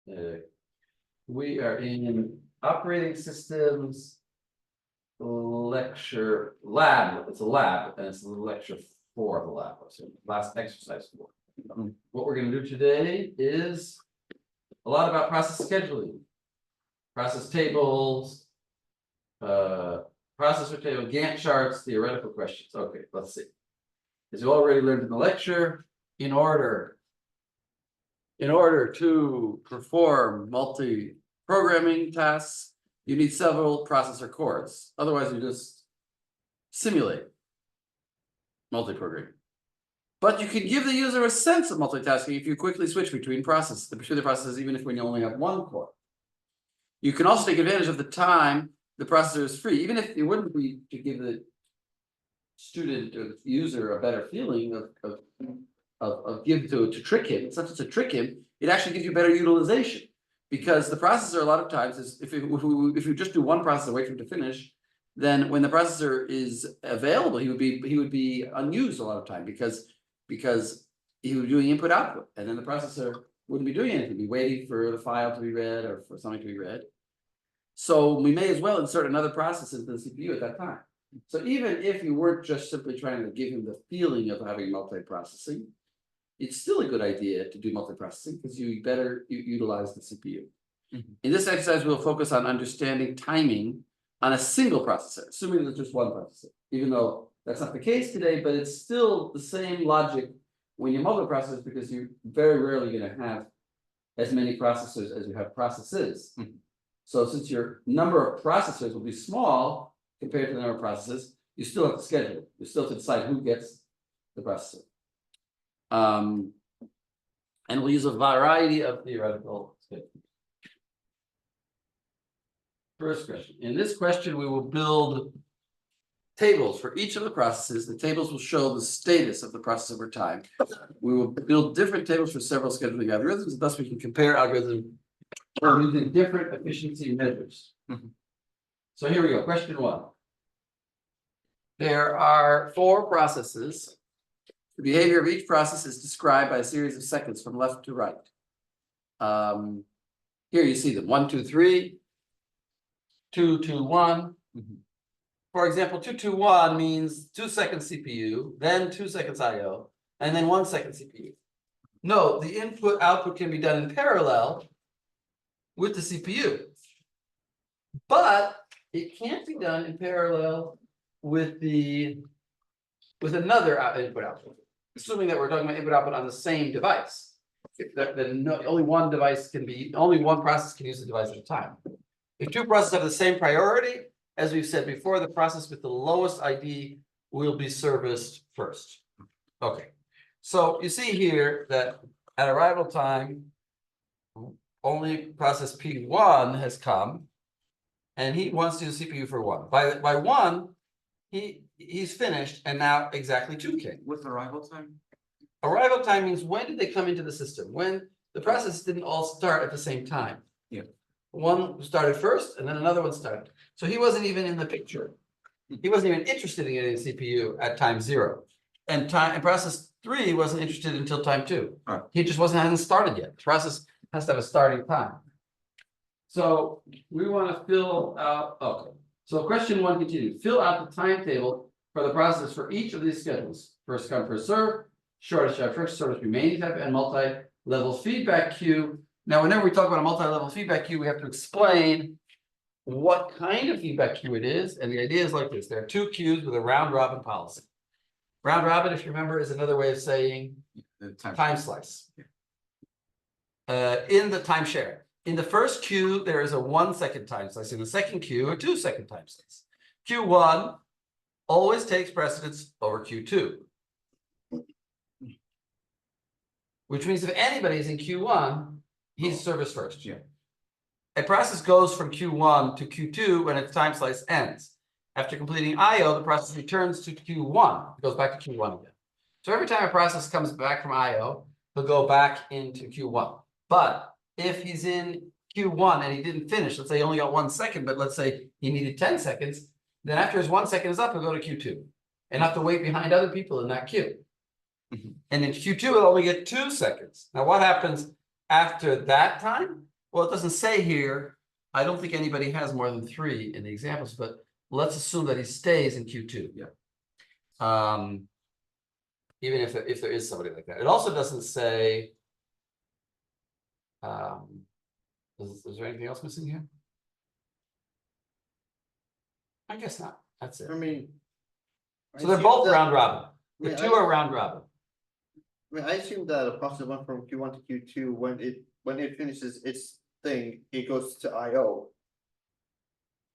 We are in operating systems lecture lab. It's a lab, and it's lecture 4 of the lab. So last exercise 4. What we're going to do today is a lot about process scheduling, process tables, processor table, Gantt charts, theoretical questions. Okay, let's see. As you already learned in the lecture, in order to perform multi-programming tasks, you need several processor cores. Otherwise, you just simulate multi-programming. But you can give the user a sense of multitasking if you quickly switch between the processes, even if when you only have one core. You can also take advantage of the time the processor is free, even if it wouldn't be to give the student or the user a better feeling to trick him. Since it's to trick him, it actually gives you better utilization, because the processor a lot of times is if you just do one process and wait for it to finish, then when the processor is available, he would be unused a lot of time because he would be doing input output, and then the processor wouldn't be doing anything, be waiting for the file to be read or for something to be read. So we may as well insert another process into the CPU at that time. So even if you weren't just simply trying to give him the feeling of having multiprocessing, it's still a good idea to do multiprocessing because you utilize the CPU. In this exercise, we'll focus on understanding timing on a single processor, assuming there's just one processor, even though that's not the case today, but it's still the same logic when you multiprocess, because you're very rarely going to have as many processors as you have processes. So since your number of processors will be small compared to the number of processes, you still have to schedule it. You still have to decide who gets the processor. And we'll use a variety of theoretical schedules. First question. In this question, we will build tables for each of the processes. The tables will show the status of the process over time. We will build different tables for several scheduling algorithms, and thus we can compare algorithms using different efficiency measures. So here we go. Question 1. There are 4 processes. The behavior of each process is described by a series of seconds from left to right. Here you see them: 1, 2, 3, 2, 2, 1. For example, 2, 2, 1 means 2 seconds CPU, then 2 seconds IO, and then 1 second CPU. No, the input output can be done in parallel with the CPU, but it can't be done in parallel with another input output, assuming that we're talking about input output on the same device. Then only one process can use the device at a time. If 2 processes have the same priority, as we've said before, the process with the lowest ID will be serviced first. Okay, so you see here that at arrival time, only process P1 has come, and he wants to use CPU for 1. By 1, he's finished, and now exactly 2 came. What's arrival time? Arrival time means when did they come into the system? When the process didn't all start at the same time. Yeah. One started first, and then another one started. So he wasn't even in the picture. He wasn't even interested in getting a CPU at time 0. And process 3 wasn't interested until time 2. Right. He just hasn't started yet. The process has to have a starting time. So we want to fill out, okay. So question 1 continues. Fill out the timetable for the process for each of these schedules. First come, first serve, shortest job first, shortest remaining type, and multi-level feedback queue. Now, whenever we talk about a multi-level feedback queue, we have to explain what kind of feedback queue it is. And the idea is like this. There are 2 queues with a round-robin policy. Round-robin, if you remember, is another way of saying time slice. In the timeshare. In the first queue, there is a 1 second time slice. In the second queue, a 2 second time slice. Q1 always takes precedence over Q2. Which means if anybody is in Q1, he's serviced first. Yeah. A process goes from Q1 to Q2 when its time slice ends. After completing IO, the process returns to Q1. It goes back to Q1 again. So every time a process comes back from IO, he'll go back into Q1. But if he's in Q1 and he didn't finish, let's say he only got 1 second, but let's say he needed 10 seconds, then after his 1 second is up, he'll go to Q2 and have to wait behind other people in that queue. And in Q2, it'll only get 2 seconds. Now, what happens after that time? Well, it doesn't say here, I don't think anybody has more than 3 in the examples, but let's assume that he stays in Q2. Yeah. Even if there is somebody like that. It also doesn't say. Is there anything else missing here? I guess not. That's it. I mean. So I they're assume both that- round robin. I The mean, 2 are round robin. I mean, I assume that a process went from Q1 to Q2, when it finishes its thing, it goes to IO.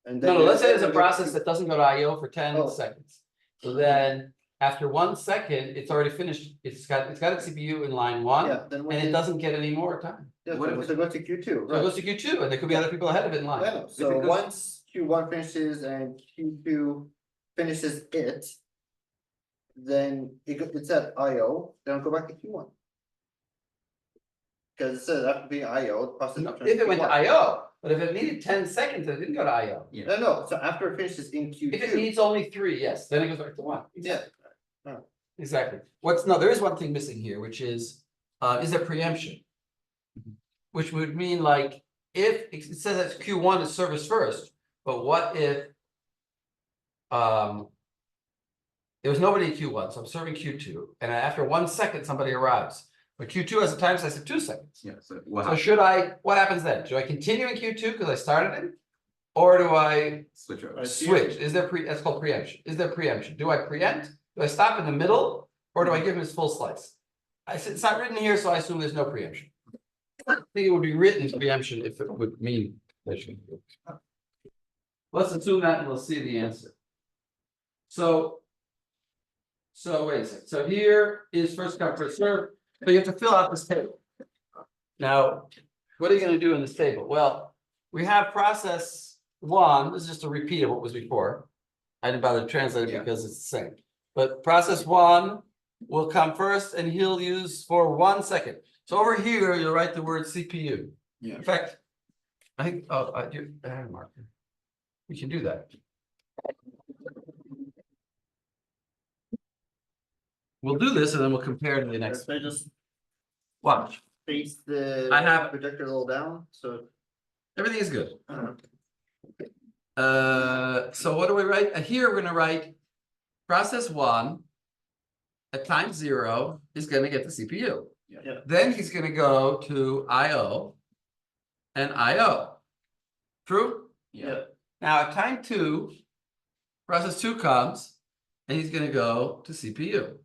And then. No, let's say there's a then it goes process to- that doesn't go to IO for 10 Oh. seconds. So then after 1 second, it's already finished. It's got its CPU in line 1, Yeah, then when and it doesn't get any more time. Yeah, What so if- it goes to Q2, So it right? goes to Q2, and there could be other people ahead of it in I line. know, so it goes- once Q1 finishes and Q2 finishes it. Then it's at IO, then I'll go back to Q1. Cause it says after being IO, the process. No, returns if it went to Q1. IO, but if it needed 10 seconds, it didn't go to IO. No, so after it finishes in If it Q2, needs only 3, yes, then it goes back to 1. yeah, Exactly. There is one thing missing here, which is there preemption? Which would mean like, if it says that Q1 is service first, but what if there was nobody in Q1, so I'm serving Q2, and after 1 second, somebody arrives. But Q2 has a time slice of 2 seconds. Yeah, so So what happens then? Do I continue in Q2 because I started it? Or do I switch over. I see. switch? That's called preemption. Is there preemption? Do I preempt? Do I stop in the middle? Or do I give him his full slice? It's not written here, so I assume there's no preemption. I think it would be written as preemption if it would mean. Let's assume that and we'll see the answer. So wait a second. So here is first come, first serve. So you have to fill out this table. Now, what are you going to do in this table? Well, we have process 1. This is just a repeat of what was before. I didn't bother to translate it Yeah. because it's the same. But process 1 will come first and he'll use for 1 second. So over here, you'll write the word CPU. Yeah. In fact, I think, I have a marker. We can do that. We'll do this and then we'll compare to the next. so I just Watch. face the. I have- Projector a little down, so. Everything is good. uh, So what do we write? Here we're gonna write process 1 at time 0 is gonna get the CPU. Yeah. Then he's gonna go to IO and IO. True? Yeah. Now at time 2, process 2 comes and he's gonna go to CPU.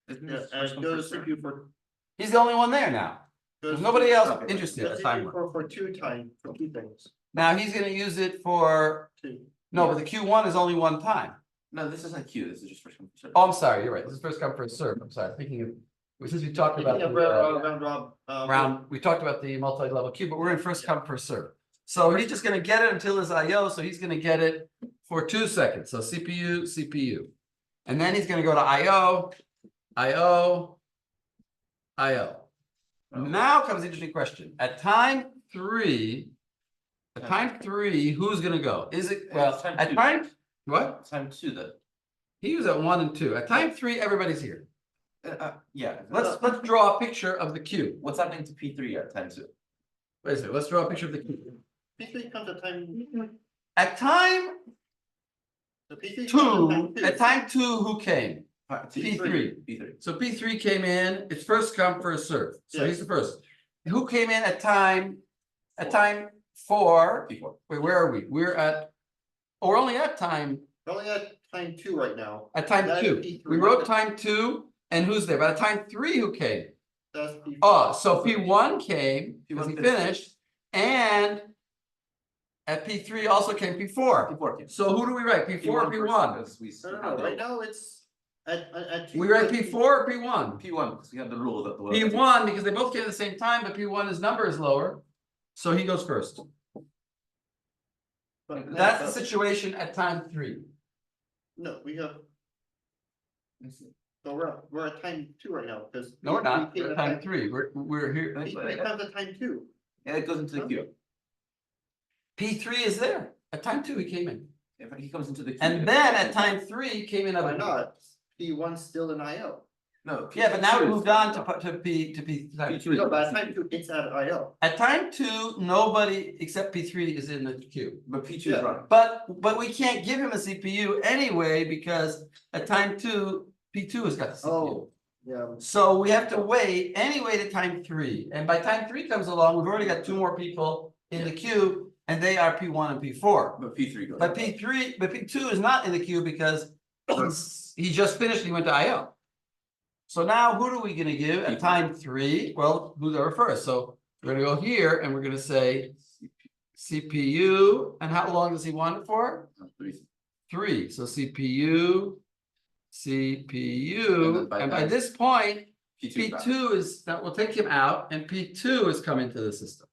Yeah, and go to CPU for. He's the only one there now. There's nobody else interested at time 1. For 2 times, for 2 things, Now he's gonna use it for, 2. no, but the Q1 is only 1 time. No, this isn't Q, this is just first come, first serve. Oh, I'm sorry, you're right. This is first come, first serve. I'm sorry, thinking of, since we talked about Speaking of the, round rob. we talked about the multi-level queue, but we're in first come, first serve. So he's just gonna get it until his IO, so he's gonna get it for 2 seconds. So CPU. And then he's gonna go to IO. Now comes the interesting question. At time 3, who's gonna go? Is it, well, It's time at 2. time, what? Time 2 though. He was at 1 and 2. At time 3, everybody's here. Yeah. Let's draw a picture of the queue. What's happening to P3 at time 2? Wait a second, let's draw a picture of the queue. P3 comes at time. At time The P3 comes 2, at at time 2, who came? P3. P3. So P3 came in, it's first come, first serve. So Yeah. he's the first. Who came in at time 4? P4. Wait, where are we? We're only at time We're only at time 2 right now. At time That is 2. P3. We wrote time 2, and who's there? By the time 3, who came? That's P4. Oh, so P1 came, because he P1 finished, and at P3 also came P4. P4. So who do we write? P4 or P1? Because we No, right now it's at. We write P4 or P1? P1, because we have the rule that. P1, because they both came at the same time, but P1, his number is lower, so he goes first. But- That's the situation at time 3. No, we have, so we're at time 2 right now, because. No, we're not. We're at time 3. We're here. P3 comes at time 2. Yeah, it goes into the queue. P3 is there. At time 2, he came in. If he comes into the queue. And then at time 3, he came in. Why not? P1's still in IO. No. Yeah, but now we P2 is moved on not. to P time P2 two. is No, but at not. time two, it's at IO. At time two, nobody except P3 is in the queue. But P2 is Yeah. running. But we can't give him a CPU anyway, because at time two, P2 has got the CPU. Oh, yeah. So we have to wait anyway to time three, and by time three comes along, we've already got two more people in the queue, and they are P1 and P4. But P3 goes. But P2 is not in the queue because he just finished, he went to IO. So now who are we gonna give at time three? Well, who's our first? So we're gonna go here and we're gonna say CPU, and how long does he want it for? Three, so CPU, And CPU, then by and by time- this point, P2 back. P2 is, that will take him out, and P2 is coming to the system.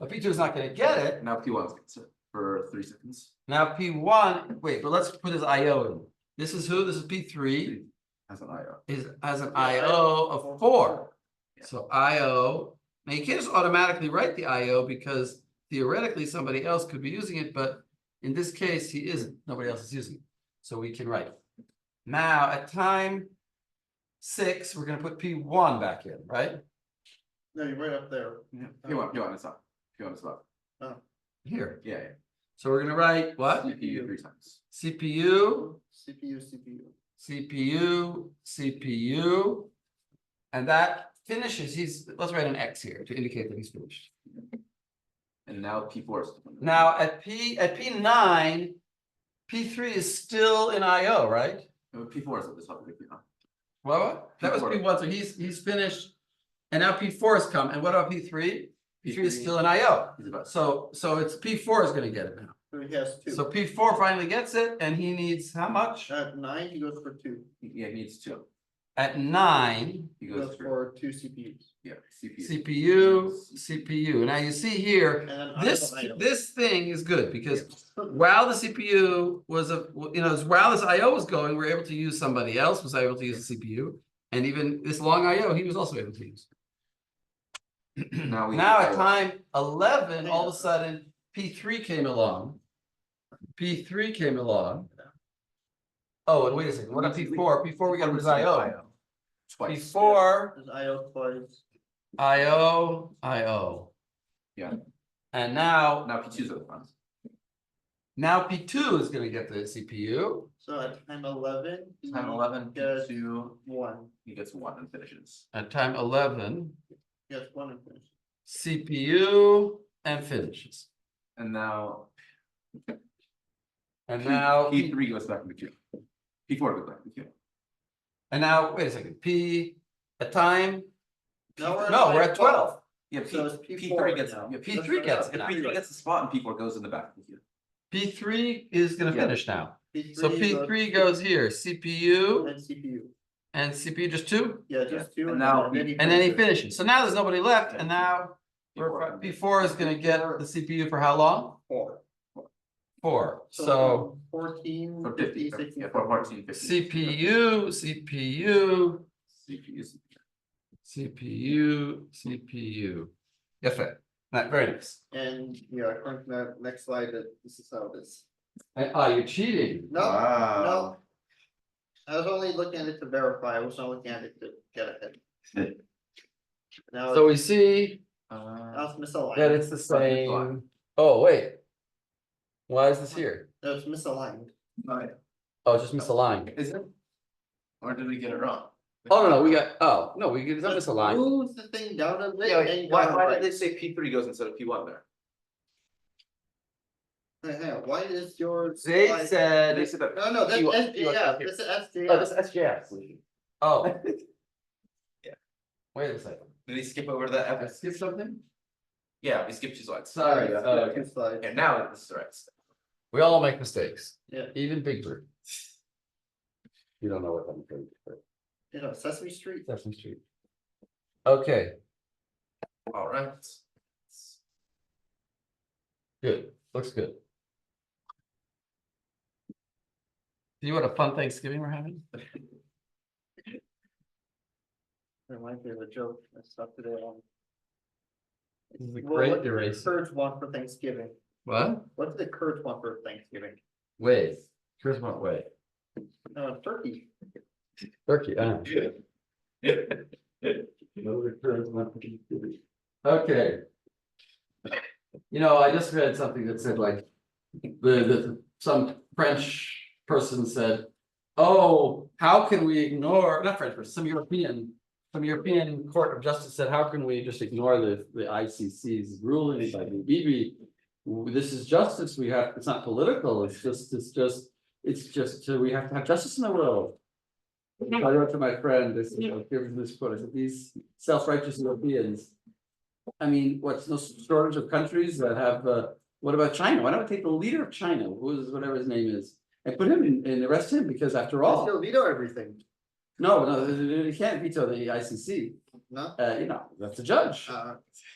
But P2 is not gonna get it. Now P1 gets it for 3 seconds. Now P1, wait, but let's put his IO in. This is who? This is P3, As an IO. is has an IO of 4. So IO, now you can't just automatically write the IO because theoretically somebody else could be using it, but in this case, he isn't. Nobody else is using it. So we can write. Now at time 6, we're gonna put P1 back in, right? No, you're right up there. Yeah. P1 is up. P1 is up. Here. Yeah, yeah. So we're gonna write what? CPU 3 times. CPU, CPU. CPU, CPU. And that finishes, let's write an X here to indicate that he's finished. And now P4 is. Now at P9, P3 is still in IO, right? P4 is at the top of the queue. What? That was P4. P1, so he's finished. And now P4 has come, and what about P3? P3 is still in IO. He's about. So it's P4 is gonna get it now. So he has two. So P4 finally gets it, and he needs how much? At 9, he goes for 2. Yeah, he needs 2. At 9, He He goes goes for. for 2 CPUs. Yeah, CPU. Now you see here, And then IO. this thing is good because while the CPU was while this IO was going, we are able to use somebody else was able to use the CPU, and even this long IO, he was also able to use. Now we. Now at time 11, all of a sudden, P3 came along. P3 came along. Oh, and wait a second, what about P4? P4, we got his IO. Twice. P4, His IO twice. IO. Yeah. And now Now P2's at the front. P2 is gonna get the CPU. So at time 11. he Time 11, gets P2, 1. he gets 1 and finishes. At time 11, He gets 1 and finish. CPU and finishes. And now. And now, P3 goes back in the queue. P4 goes back in the queue. and now, wait a second, at time, Now we're at no, we're time at 12. Yeah, So it's P4 P3 gets. now. Yeah, P3 gets it now. P3 gets the spot and P4 goes in the back of the queue. P3 is gonna Yeah. finish now. So goes P3 goes here, CPU And CPU. and CPU just 2, Yeah, just 2. And now and then he finishes. So now there's nobody left, and now P4. P4 is gonna get the CPU for how long? 4. 4. So 14, For 15, 50, 16. yeah, for 14, 15. CPU, CPU. Yes, right. Very nice. And yeah, according to that next slide, this is how it is. You're cheating. No, Wow. no. I was only looking at it to verify, I was not looking at it to get ahead. Now, So we see now it's misaligned. that it's the Something same. Oh, wait. Why is this here? No, it's misaligned. Oh, it's just misaligned. Is it? Or did we get it wrong? Oh, no, it's not Just misaligned. Move the thing down a bit. Yeah, and wait, you why got it did right. they say P3 goes instead of P1 there? Hang on, why is yours? They like- They said, said that. No, that's P1 SJF, here. this is Oh, this SJF. is SJS. oh. Yeah. Wait a second. Did he skip over that? I skipped something? Yeah, we skipped 2 slides. Sorry. Yeah, Okay. two slides. And now this is the right step. We all make mistakes. Yeah. Even Big Bird. You don't know what I'm doing. You know, Sesame Street. Sesame Street. Okay, All right. good. Looks good. Do you know what a fun Thanksgiving we're having? Reminds me of a joke I saw today on. This is a Well, great what do the eraser. Kurds want for Thanksgiving? What? What do the Kurds want for Thanksgiving? Wait. Here's what way. Turkey. Turkey. Okay. You know, I just read something that said like, some French person said, oh, how can we ignore, not French person, some European Court of Justice said, how can we just ignore the ICC's ruling by the BB? This is justice, we have, it's not political, it's just, we have to have justice in the world. I wrote to my friend, this, here's this quote, I said, these self-righteous Europeans. I mean, what's no shortage of countries that have, what about China? Why don't we take the leader of China, who's whatever his name is, and put him in and arrest him, because after They all, still veto everything, no, you can't veto the ICC, no? you know, that's the judge.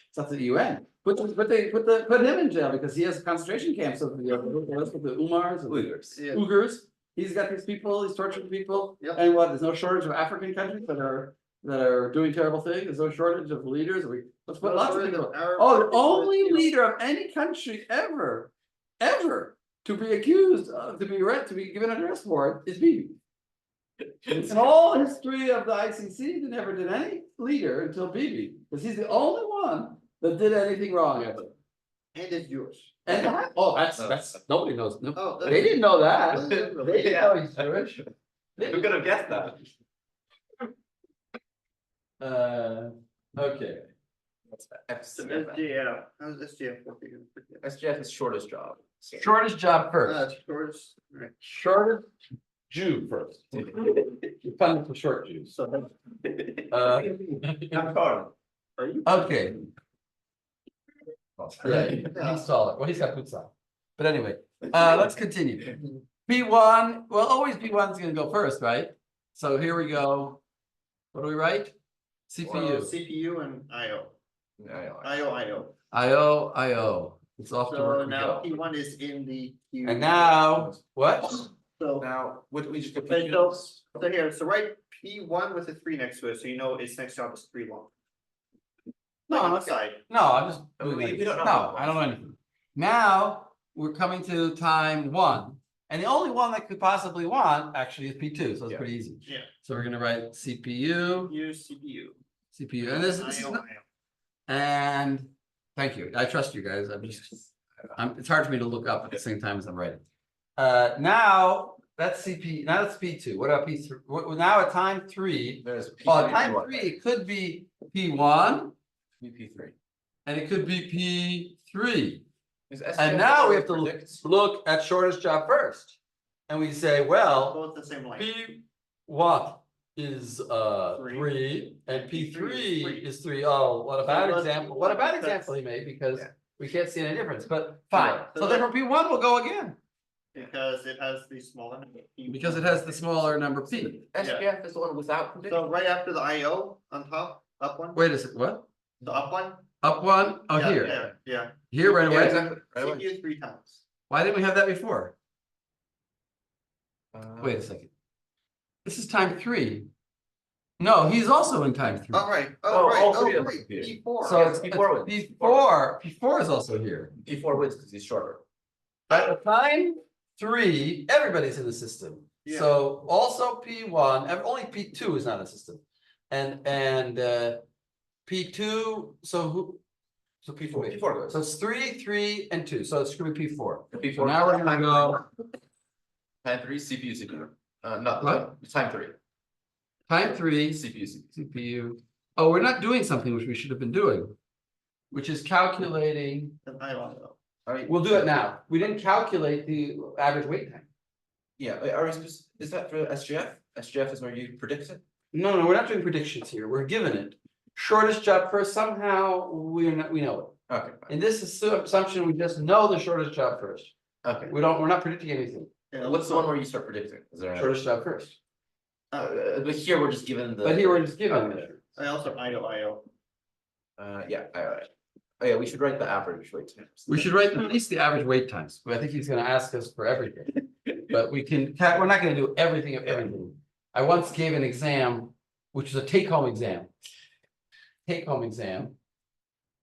It's up to the UN. Put him in jail because he has concentration camps of the Umars, and Uyghurs. Yeah. Uyghurs. He's got these people, he's torturing people. Yep. And what, there's no shortage of African countries that are doing terrible things. There's no shortage of leaders. Let's put lots of people. Oh, the only leader of any country ever to be accused of, to be given an arrest warrant is Bibi. In all history of the ICC, they never did any leader until Bibi, because he's the only one that did anything wrong ever. And it's Jewish. And that's nobody knows. No, Oh, they didn't know that. They didn't know They didn't know he's Jewish. Who could have guessed that? Okay. SGF, how's SGF working? SGF is shortest job. So- Shortest job first. Shortest, right, Shortest Jew first. You're punning for short Jews. so. I'm Carl. Are you? Okay, yeah, Yeah. he's solid. Well, he's got boots on. But anyway, let's continue. P1, well, always P1 is gonna go first, right? So here we go. What do we write? Well, CPU. CPU and IO, IO. IO. It's off to So work we now go. P1 is in the queue. And now, what? So, Now, what we just go. okay, so here, so write P1 with a 3 next to it, so you know its next job is 3 long. No, Like on I'm the not- side. No, I'm just. We- doing we like- don't know No, how it I don't know anything. Now, we're coming to time 1. And the only one that could possibly want actually is P2, so it's Yeah. pretty easy. Yeah. So we're gonna write CPU, Use CPU. and this is, IO. and thank you. I trust you guys. It's hard for me to look up at the same time as I'm writing. Now that's now that's P2. What about P3? Now at time 3, There's at time 3, it could be P1 P3. and it could be P3. Is SGF And now we have to predict- look at shortest job first. And we say, well, Both the same line. P1 is 3 and P3 is 3. Oh, what a bad example. What a bad example he made, because Yeah. we can't see any difference, but fine. Yeah. So therefore P1 will go again, Because it has the smaller. number, P1. because it has the smaller number P. SGF is the one without prediction. So right after the IO on top, up one, Wait a second, what? the up one. Up one? Oh, Yeah, here, Yeah, here right Yeah, away? exactly. Right away. CPU 3 times. Why didn't we have that before? Uh, Wait a second. This is time 3. No, he's also in time 3. Oh, right, Oh, right, all three of right, them. P4. So it's P4 wins. P4 is also here. P4 wins because he's shorter. At time 3, everybody's in the system. Yeah. So also P1, only P2 is not in the system. And P2, so who? So P4. P4 goes. So it's 3, 3, and 2. So it's gonna be P4. P4. So now we're gonna go Time 3, CPU, CPU. No, What? time 3, time 3, CPU, CPU. CPU. Oh, we're not doing something which we should have been doing, which is calculating. And IO. Are we- We'll do it now. We didn't calculate the average wait time. Yeah, is that for SGF? SGF is where you predict it? No, we're not doing predictions here. We're given it. Shortest job first, somehow we know it. Okay, In this assumption, we just know the shortest job first. okay. We're not predicting anything. Yeah, What's the one where you start predicting? Is there? Shortest job first. But here we're just given the. But here we're just given Okay. it. I also IO. Yeah, oh yeah, we should write the average wait times. We should write at least the average wait times. But I think he's gonna ask us for everything. But we're not gonna do everything of everything. I once gave an exam, which was a take-home exam.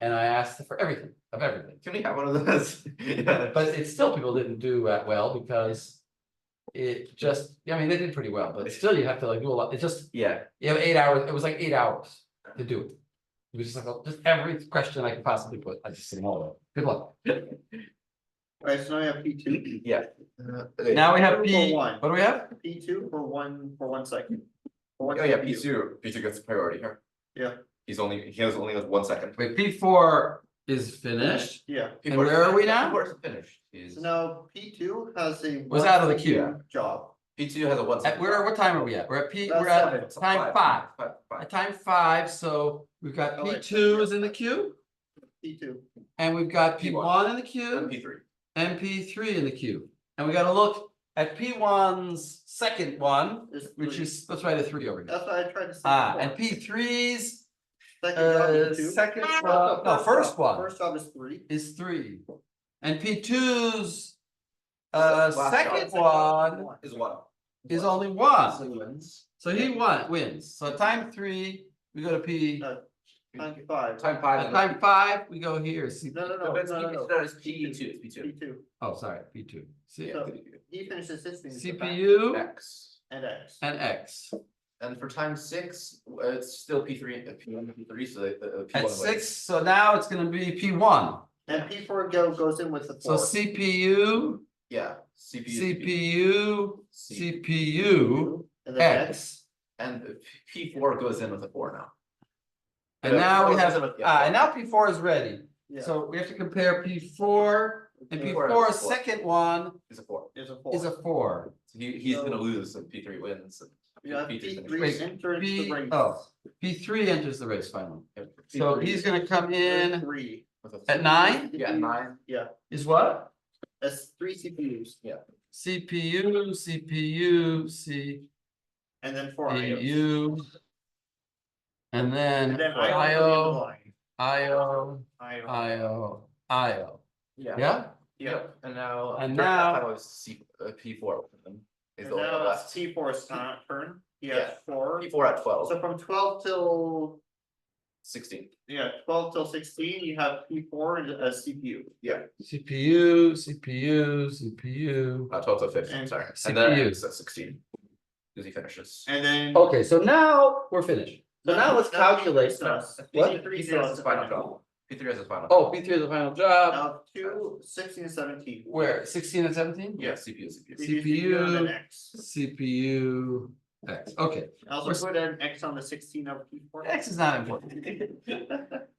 And I asked for everything, of everything. Can we have one of those? Yeah. But it's still, people didn't do that well because it just, I mean, they did pretty well, but still you have to like do a lot, it's just, Yeah, you have 8 hours, it was like 8 hours to do it. It was just like, just every question I could possibly put, I just said, no, good luck. Alright, so now we have P two. yeah. Okay. Now we have For P, one. what do we have? P two for 1 second. For one Oh, yeah, CPU. P2 gets priority here. Yeah. He only has 1 second. Wait, P4 is finished, Yeah, And where are we now? P4 is finished. He's, so now P two has a. Was one out of the CPU queue. Job. P2 has a 1 at second. where, what time are we at? We're at That's we're at seven. It's time five. Five. At time 5, so we've got Oh, wait, P2 is in the queue, P two. and we've got P1. P1 in the And queue, P3. and P3 in the queue. And we gotta look at P1's second one, which is, let's write a 3 over here. That's what I tried to say. And before. P3's Second job is two. second No, one, no, first job. one First job is 3. is 3. And P2's Last second job. one Is 1. is only 1. wins. So he wins. So time 3, we go to P. Time 5. Time 5. At time 5, we go here. See, No, No, it's P2. It's P2. P2. oh, sorry, P2. See, So he finishes his thing. CPU X. And X. and X. And for time 6, it's still P3 and P1 and P3, so P1 At wins. 6, so now it's gonna be P1. And P4 goes in with the So 4. CPU, Yeah, CPU, CPU, And then X. And P4 goes in with a 4 now. And Yeah, now we P4 have, goes in with- yeah, and now P4 is ready. Yeah. So we have to compare P4, and Okay. P4's Four. second one It's a 4. Is a 4. is a 4. So he's So- gonna lose and P3 wins. And Yeah, P3 's gonna P3 Wait, enters P- the race. oh. P3 enters the race finally. win. So P3 he's gonna come in 3. with a at 9, Yeah, 9. Yeah, is what? that's 3 CPUs. CPU, CPU, And then 4 IOs. CPU. And then And then IO, line. IO, IO. IO, IO. Yeah. Yeah? Yep. And now. And during that now- time, it was P4 with them. Is And the only one now it's left. T4's turn. He has Yeah. 4. P4 at 12. So from 12 till 16. 12 till 16, you have P4 and a CPU. CPU, CPU, CPU. 12 to 15, And sorry. CPU. And then it's at 16. Because he finishes. And then. Okay, so now we're finished. So now let's calculate. What? P3 P3 has his final job. P3 has his final. Oh, P3 is the final job. Now 2, 16 and 17. Where? 16 and 17? Yeah, CPU. CPU and then CPU. X. CPU, X. Okay, I also put an X on the 16 of P4. X is not important.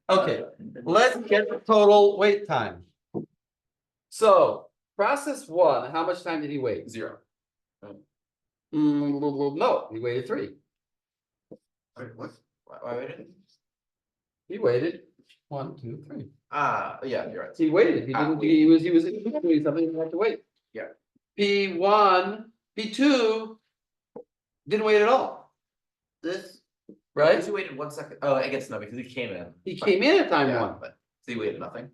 Okay, let's get the total wait time. So, process 1, how much time did he wait? 0. No, he waited 3. Wait, what? Why waited? He waited 1, 2, 3. Yeah, you're right. He waited, he didn't, he was doing something, he had to wait. Yeah. P1, P2 didn't wait at all, This, right? Because he waited 1 second. Oh, I guess no, because he came in. He came in at time Yeah, 1. but so he waited nothing.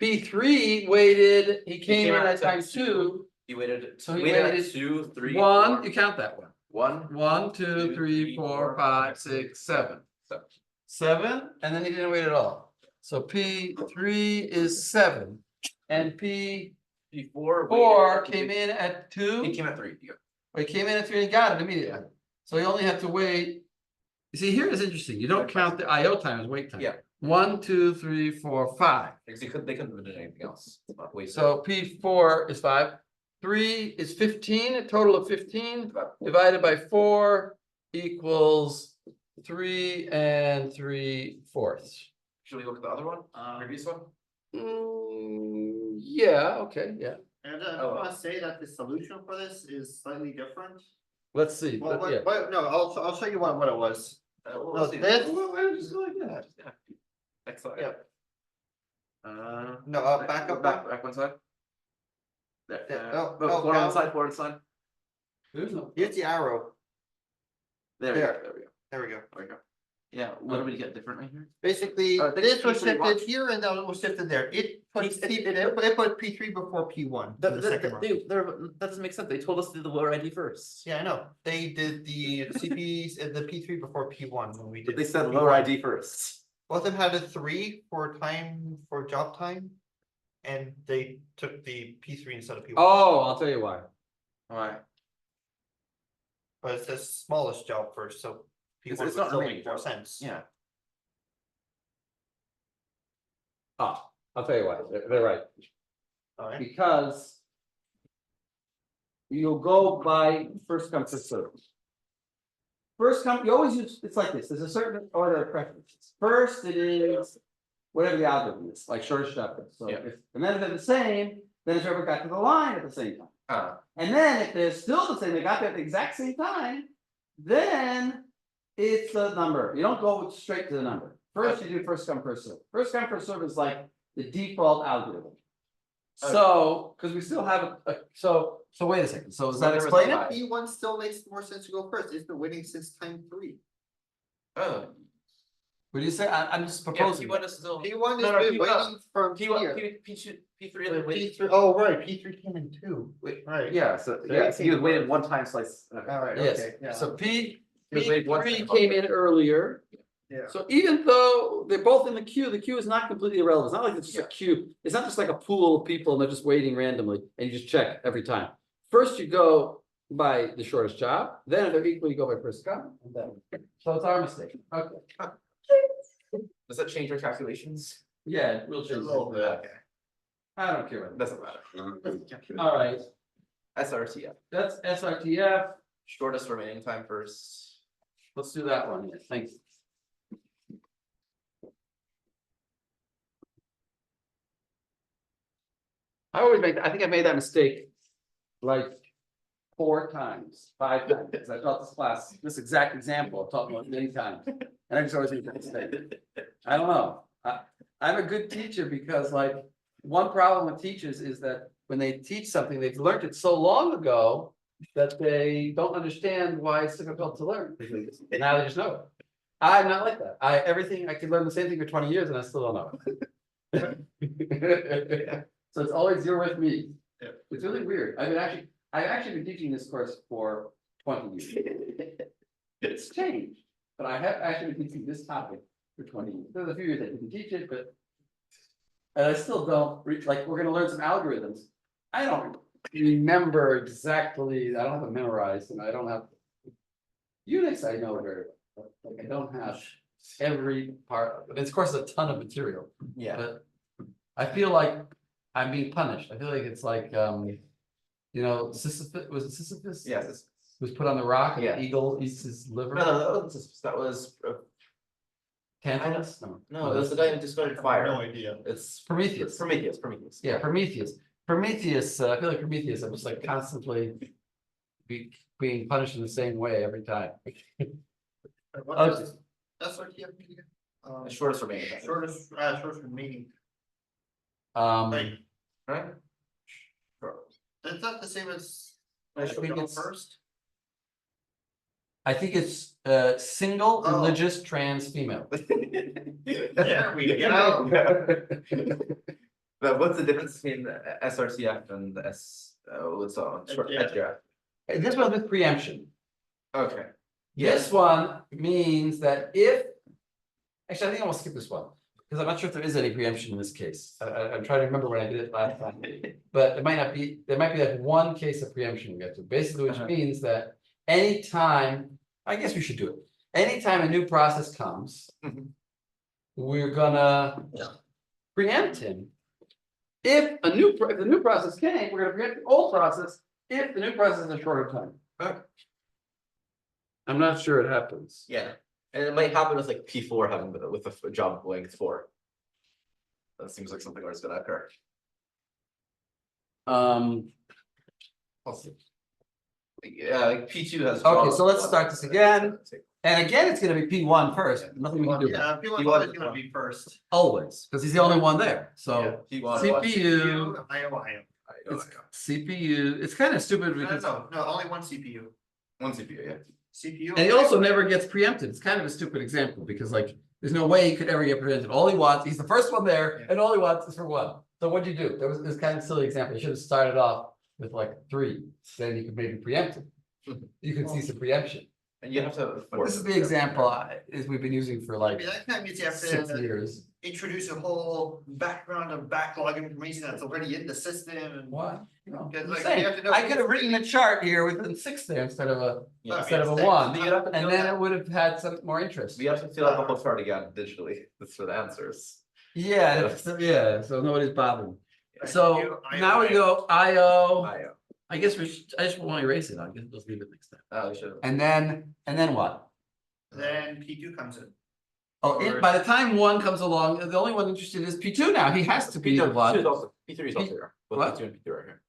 P3 waited, he came in came out at at time 2. 2. He waited. So he waited at waited 2, 3. 1, 4, you count that one. 1. 1, 2, 2, 3, 3, 4, 4, 5, 6, 7. 7, and then he didn't wait at all. So P3 is 7. And P4 P4 came in at 2. He came at 3. Yeah. He came in at 3 and got it immediately. So he only had to wait. You see, here is interesting. You don't count the IO time as wait time. Yeah. 1, 2, 3, 4, 5. Because they couldn't have done anything else. It's not wasted. So P4 is 5. 3 is 15, a total of 15 divided by 4 equals 3 3/4. Should we look at the other one? Previous one? Yeah, okay, yeah. and I Oh. want to say that the solution for this is slightly different. Let's see. Well, yeah. no, I'll show you what it was. We'll No, see. this- Why don't you just go like that? Yeah. Next slide. Yep. Uh, No, back up. back one side. There, Yeah, no, no, forward down. on side, forward side. There's no. Here's the arrow. There There. we go, There we go. there we go. Yeah, what do we get differently here? Basically, I think this was P3 shifted wants- here and that was shifted there. It puts It- it put P3 before P1. in the second row. That doesn't make sense. They told us to do the lower ID first. Yeah, I know. They did the CPs and the P3 before P1 when we did. But they said P1. lower ID first. Both of them had a 3 for time for job time. And they took the P3 instead of P1. Oh, I'll tell you why. Alright. But it says smallest job first, so. P1 It's would not still really make more important. sense. Yeah. Ah, I'll tell you why, they're right, Alright, because. You'll go by first come, first served. First come, you always use, it's like this, there's a certain order of preferences. First, it is whatever the algorithm is, like shortest job first. So Yeah. if, and then if they're the same, then it's whoever got to the line at the same time. And then if they're still the same, they got there at the exact same time, then it's the number. You don't go straight to the number. First, you do first come, first serve. First come, first serve is like the default algorithm. So, because we still have so wait a second, so does that Whatever explain the it? P1 still makes more sense to go first, it's been waiting since time 3. Oh, What do you say? I'm just yeah, proposing. P1 is still. P1 No, has no, been P1 waiting from P1, here. P2, P3, and then wait. P3, oh, right, P3 came in 2. Wait, Right. Yeah, so, yeah, yeah, so so he he was was waiting one time slice. Alright, Yes, okay, yeah. so P He was waiting one three second. came in earlier. Yeah. So even though they're both in the queue is not completely irrelevant. It's not like it's just a Yeah. queue. It's not just like a pool of people and they're just waiting randomly and you just check every time. First you go by the shortest job, then if they're equal, you go by first come. And then, so it's our mistake. Okay. Does that change our calculations? Yeah, we'll change little bit. that. I don't care. Doesn't matter. All right, SRTF, that's SRTF. shortest remaining time first. Let's do that one. Yes, thanks. I always make, I think I made that mistake like 4 times, 5 times, because I taught this class, this exact example, I've taught it many times. And I just always make that mistake. I don't know, I'm a good teacher because like, one problem with teachers is that when they teach something, they've learned it so long ago that they don't understand why it's difficult to learn. Now they just know it. I'm not like that. I can learn the same thing for 20 years and I still don't know it. So it's always you're with me. Yeah. It's really weird. I've actually been teaching this course for 20 years. It's changed, but I have actually been teaching this topic for 20 years. There's a few years I didn't teach it, but. And I still don't reach, like, we're gonna learn some algorithms. I don't remember exactly, I don't have it memorized and I don't have. Unix, I know very well, but like I don't have every part, of it. Of course, a ton of material, Yeah. but I feel like I'm being punished. I feel like it's like, you know, Sisyphus, was it Sisyphus? Yes. Was put on the rock and Yeah. the eagle eats his liver. No, that was, Tantalus? no, it was the guy who discovered fire. No idea. It's Prometheus. Prometheus. Yeah, Prometheus. Prometheus, I feel like Prometheus, I'm just like constantly being punished in the same way every time. What Okay. is SRTF mean again? The shortest remaining. time. Shortest remaining, Right. Right? is that the same as? I think job it's- first? I think it's single Oh. religious trans female. There we go. But what's the difference between the SRTF and the what's short SJF. SJF? This one with preemption. Okay. This one means that if. Actually, I think I will skip this one, because I'm not sure if there is any preemption in this case. I'm trying to remember when I did it last time. But it might not be, there might be like one case of preemption we get to, basically, which Uh-huh. means that anytime, I guess we should do it. Anytime a new process comes. Mhm. We're gonna preempt him. If the new process came, we're gonna preempt the old process if the new process is a shorter time. Okay. I'm not sure it happens. Yeah, and it might happen with like P4 having with a job length 4. That seems like something that's gonna occur. I'll see. Yeah, like P2 has. Okay, so let's start this again. And again, it's gonna be P1 first, nothing we can do, Yeah, P1 P1 always is gonna fine. be first. always, because he's the only one there, so. P1. CPU, IO. it's CPU, it's kind of stupid No, because, no, no, only one CPU. One CPU, yeah. CPU. and he also never gets preempted, it's kind of a stupid example, because like, there's no way he could ever get preempted, all he wants, he's the first one there, and all he wants is for 1. So what'd you do? There was this kind of silly example, you should have started off with like 3, then you could maybe preempt him. You could see some preemption, And you have to. But this is the example is we've been using for I like mean, that kind of means you have 6 to years. introduce a whole background of backlog information that's already in the system and. What? No, Because, I'm like, saying, you have to know I could have who's written a chart here with a 6 there instead of a Yeah. Okay. 1, But you'd have to and fill then that- it would have had some more interest. We have to fill out the whole chart again digitally, that's for the answers. Yeah, Yeah. so nobody's bothering. Right, So you- now we go IO, I, I guess I just won't erase it, I guess let's leave it next time. we should. And then what? Then P2 comes in. Oh, by the time 1 comes along, the only one interested is P2 now, he has to be the P2 is one. also, P3 is also here, both What? P2 and P3 are here.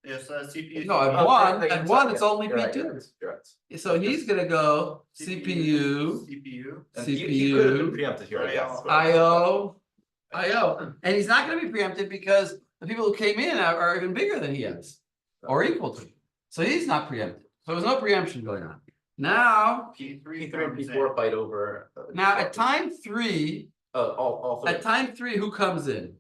Yes, CPU. No, at Oh, one, right, at right, one, it's yeah, only you're right, P2. you're right. So he's gonna go CPU, CPU. And he could have been CPU, preempted here, I guess. but- IO, and he's not gonna be preempted because the people who came in are even bigger than he is. Or equal to, so he's not preempted, so there's no preemption going on. Now, P3 P3 and comes in. P4 fight over. now at time 3, all three. at time 3, who comes in?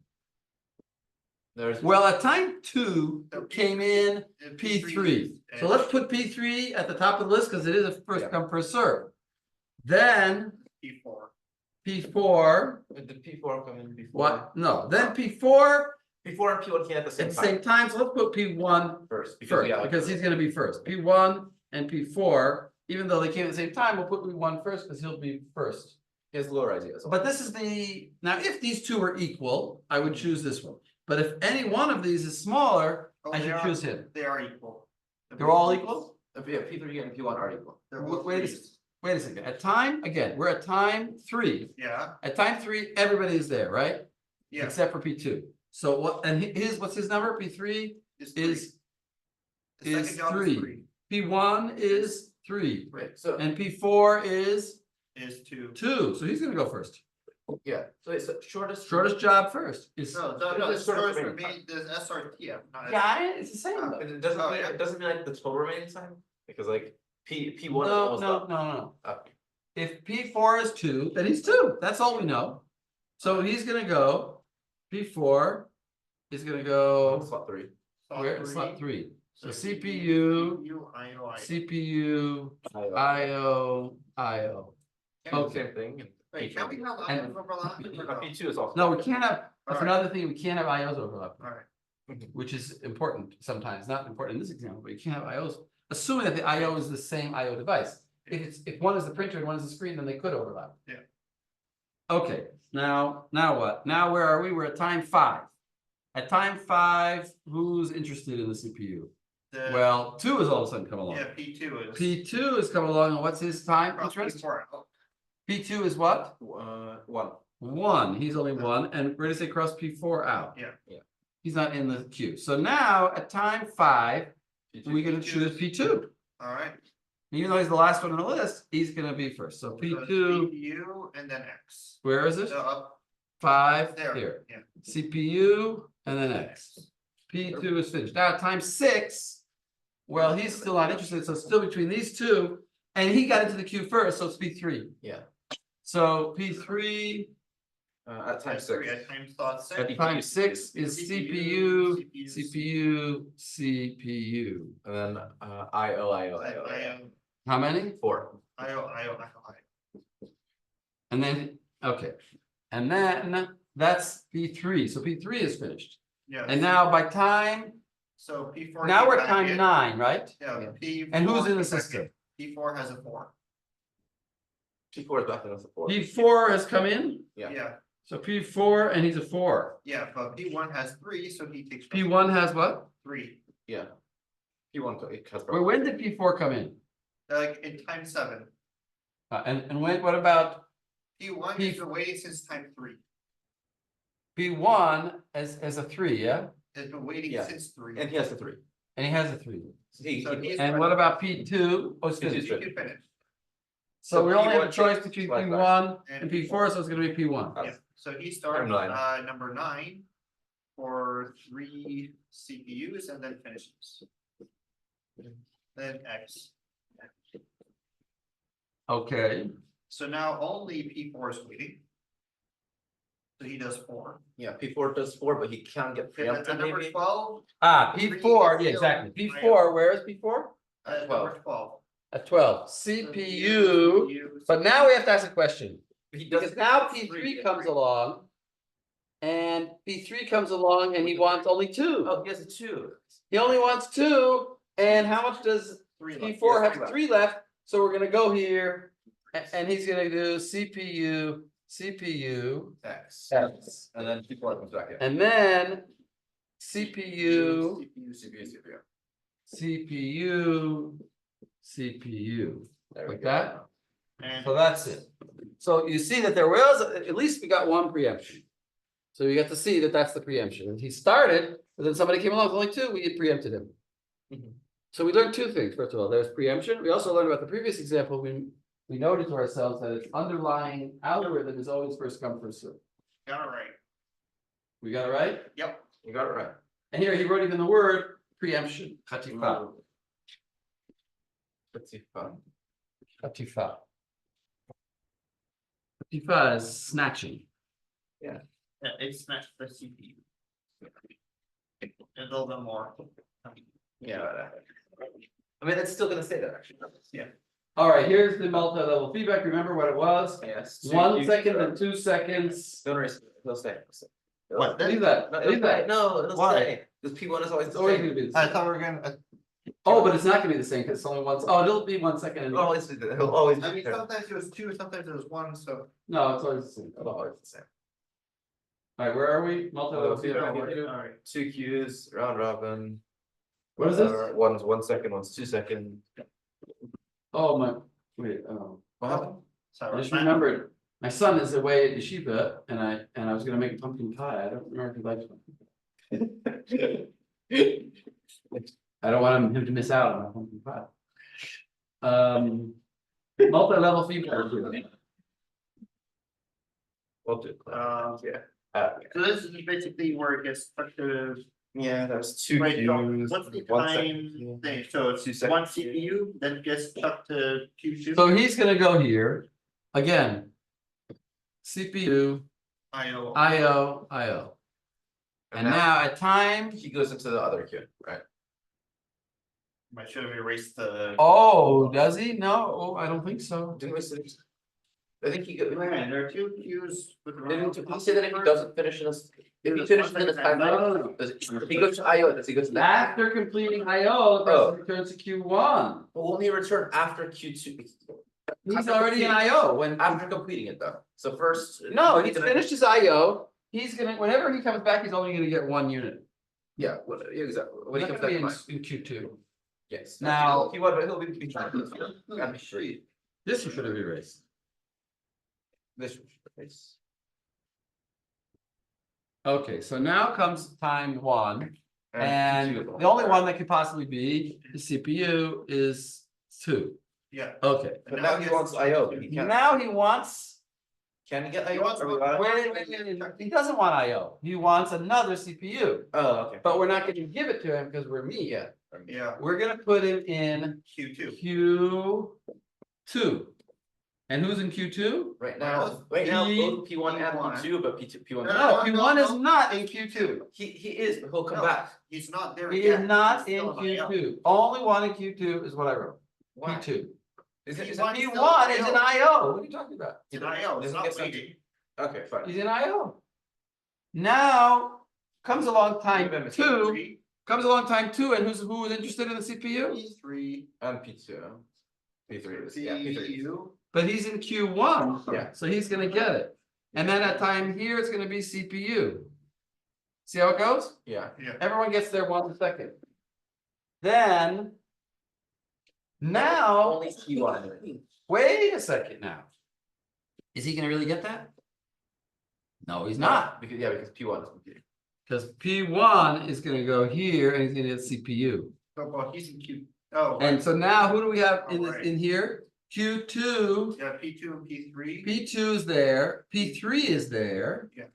There's. Well, at time 2 So came in And P3, so and let's put P3 at the top of the list, because it is a first Yeah. come, first serve. Then P4. Did P4, P4 come in before? what, no, then P4 P4 and P1 came at the at same the time. same time, so let's put P1 First, first, yeah, because he's gonna be first, P1 and P4, even though they came at the same time, we'll put P1 first, because he'll be first. he has lower ideas. But this is now, if these two are equal, I would choose this one, but if any one of these is smaller, Oh, I they should are- choose him. They are equal. They're all equal? Yeah, P3 and P1 are equal. They're all Wait a threes. Wait a second, at time, again, we're at time 3, Yeah, at time 3, everybody is there, right? yeah. Except for P2, so what, and what's his number, P3 It's three. is, The second is job 3. P1 is 3, Right, so, and P4 is Is 2. 2, so he's gonna go first. yeah, so it's the shortest. Shortest job first is, No, It no, is it's sort of first remaining for me, there's SRTF, not. yeah, it's the same Uh, though. It doesn't Oh, mean, yeah. it doesn't mean like the total remaining time, because like P1 is No, almost no, up. no. Okay. If P4 is 2, then he's 2, that's all we know. So he's gonna go, P4 is gonna go, Slot 3. where, slot 3. So CPU, CPU, IO. CPU, IO. IO. Okay. Same thing. and Wait, P2. can we have And- IOs overlap? P2 is also. No, we can't have, that's Alright. another thing, we can't have IOs overlap, Alright, which is important sometimes, not important in this example, but you can't have IOs. Assuming that the IO is the same IO device. If one is the printer and one is the screen, then they could overlap. Yeah. Okay, now what? Now where are we? We're at time 5. At time 5, who's interested in the CPU? the, Well, 2 has all of a sudden come along. yeah, P2 is. P2 has come along, and what's his time Cross interest? P4 out. P2 is what? 1. 1, he's only 1, and we're gonna say cross P4 out. Yeah. Yeah. He's not in the queue, so now at time 5, P2. we're gonna choose P2. Alright. Even though he's the last one on the list, he's gonna be first, so So it's P2, CPU and then X. where is it? So up 5 there, here, yeah. CPU and then X. P2 is finished, now at time 6, well, he's still not interested, so it's still between these two, and he got into the queue first, so it's P3. Yeah. So P3 At time At 6. time slot 6. at time 6 is CPU, CPU. And then IO. IO, How many? 4. IO. And then, okay, and then that's P3, so P3 is finished. Yeah. And now by time, So P4. now came we're at back time in. 9, right? Yeah, P4. And who's in the came back system? P4 has a 4. P4 is back in as a 4. P4 has come in, Yeah. Yeah, so P4 and he's a 4. yeah, but P1 has 3, so he takes. P1 has what? 3, Yeah. P1 has. Wait, when did P4 come in? like in time 7. And when, what about P1 P- has been waiting since time 3. P1 as a 3, yeah? Has been waiting Yeah. since 3. And he has the 3. And he has a 3. So he- So he's- And what about P2? Oh, it's P2 's finished. finished. You can finish. So we only have a P1 choice takes between flashback. P1 and P4, so it's gonna be P1. Uh, Yeah, so he starts nine. number 9 for 3 CPUs and then finishes. Then X. Okay, So now only P4 is waiting. So he does 4. Yeah, P4 does 4, but he can get And preempted then number maybe. 12, P4, yeah, exactly, P4, where is P4? number 12. at 12, CPU, but now we have to ask a question. Because now P3 comes along. And P3 comes along and he wants only two. Oh, he has a 2. He only wants two, and how much does P4 have? 3 left, so we're gonna go here. And he's gonna do CPU, X. X. And then P4 comes back in. And then CPU, CPU. CPU. There we Like go. that? And So that's it. So you see that there was, at least we got one preemption. So you get to see that that's the preemption. And he started, but then somebody came along, with only two, we preempted him. Mhm. So we learned two things. First of all, there's preemption. We also learned about the previous example. We noted to ourselves that its underlying algorithm is always first come, first served. got it right. We got it right? Yep. You got it right. And here he wrote even the word preemption. Chatifa. Let's see. Fun. Chatifa. Chatifa is snatching. Yeah, it snatched the CPU. And a little bit more. Yeah. I mean, it's still gonna say that actually. Yeah. All right, here's the multi-level feedback. Remember what it was? Yes. 1 second and 2 seconds. Don't erase it. It'll stay. It'll stay. What? Leave that, No, leave it'll stay. that. No, it'll Why? stay. Because P1 is always It's the always same. gonna be the I same. thought we were gonna. Oh, but it's not gonna be the same, because it's only once, oh, it'll be 1 second and, It'll always be the- it'll always I be mean, there. sometimes it was 2, sometimes it was 1, so. no, it's always the same. It'll always be the same. All right, where are we? Multi-level feedback. Alright. 2 Qs, round robin. What is this? One's 1 second, one's 2 second. Oh, my, wait, oh, What happened? I just remembered, my son is away at yeshiva, and I was gonna make a pumpkin pie, I don't remember if he likes one. I don't want him to miss out on a pumpkin pie. Multi-level feedback. We'll do. Yeah. Yeah. So this is basically where it gets stuck to. Yeah, that was 2 Wait, so Qs. what's the 1 time second. thing? So 2 it's seconds. one CPU, then gets stuck to Q2. So he's gonna go here, again. CPU, IO. IO. And now at time, He goes into the other queue, right? I should have erased the. oh, does he? No, I don't think so. Didn't we say? I think he goes. Man, there are 2 Qs with. Didn't he say that if he doesn't finish in this, if he finishes in this time, No. if he goes to IO, does he go to that? After completing IO, the person returns to Q1. But won't he return after Q2? He's already in IO when, After completing it though, so first. no, he's finished his IO. He's gonna, whenever he comes back, he's only gonna get 1 unit. Yeah, yeah, exactly, when he He's comes not back gonna to be mine, in Q2. yes. Now- He would, he'll be trying to, gotta be free. This should have erased. This is. Okay, so now comes time 1, and the only one that could possibly be the CPU is 2. Yeah. Okay, But now he wants IO, but he can't, now he wants, can he get He IO? wants Are we one- allowed? wait, he doesn't want IO. He wants another CPU. Oh, okay. But we're not gonna give it to him because we're me. Yeah. Yeah, We're gonna put him in Q2. Q2. And who's in Q2? Right now, both P1 and P1. P2, but P1. No, Q1 is not in Q2. He is, but he'll come No. back. He's not there He yet. is not He's in still IO. Q2. Only one in Q2 is what I wrote. Why? P2. Is it? P1 P1 is in IO. What are you talking about? It's in IO, it's Doesn't not get sent- waiting. Okay, fine. He's in IO. Now comes along time Remember, 2. Comes along time 2, and who is interested in the CPU? P3. And P2. P3 is, yeah, P3. CPU. But he's in Q1. Yeah. So he's gonna get it. And then at time here, it's gonna be CPU. See how it goes? Yeah. Everyone gets their 1 second. Then. Now, Only P1. wait a second now. Is he gonna really get that? No, he's not, Because, yeah, because P1 is computing. because P1 is gonna go here and he's gonna get CPU. Oh, well, he's in Q. Oh. And so now who do we have in this, Alright. in here? Q2, Yeah, P2 and P3. P2 is there, P3 is there. Yeah.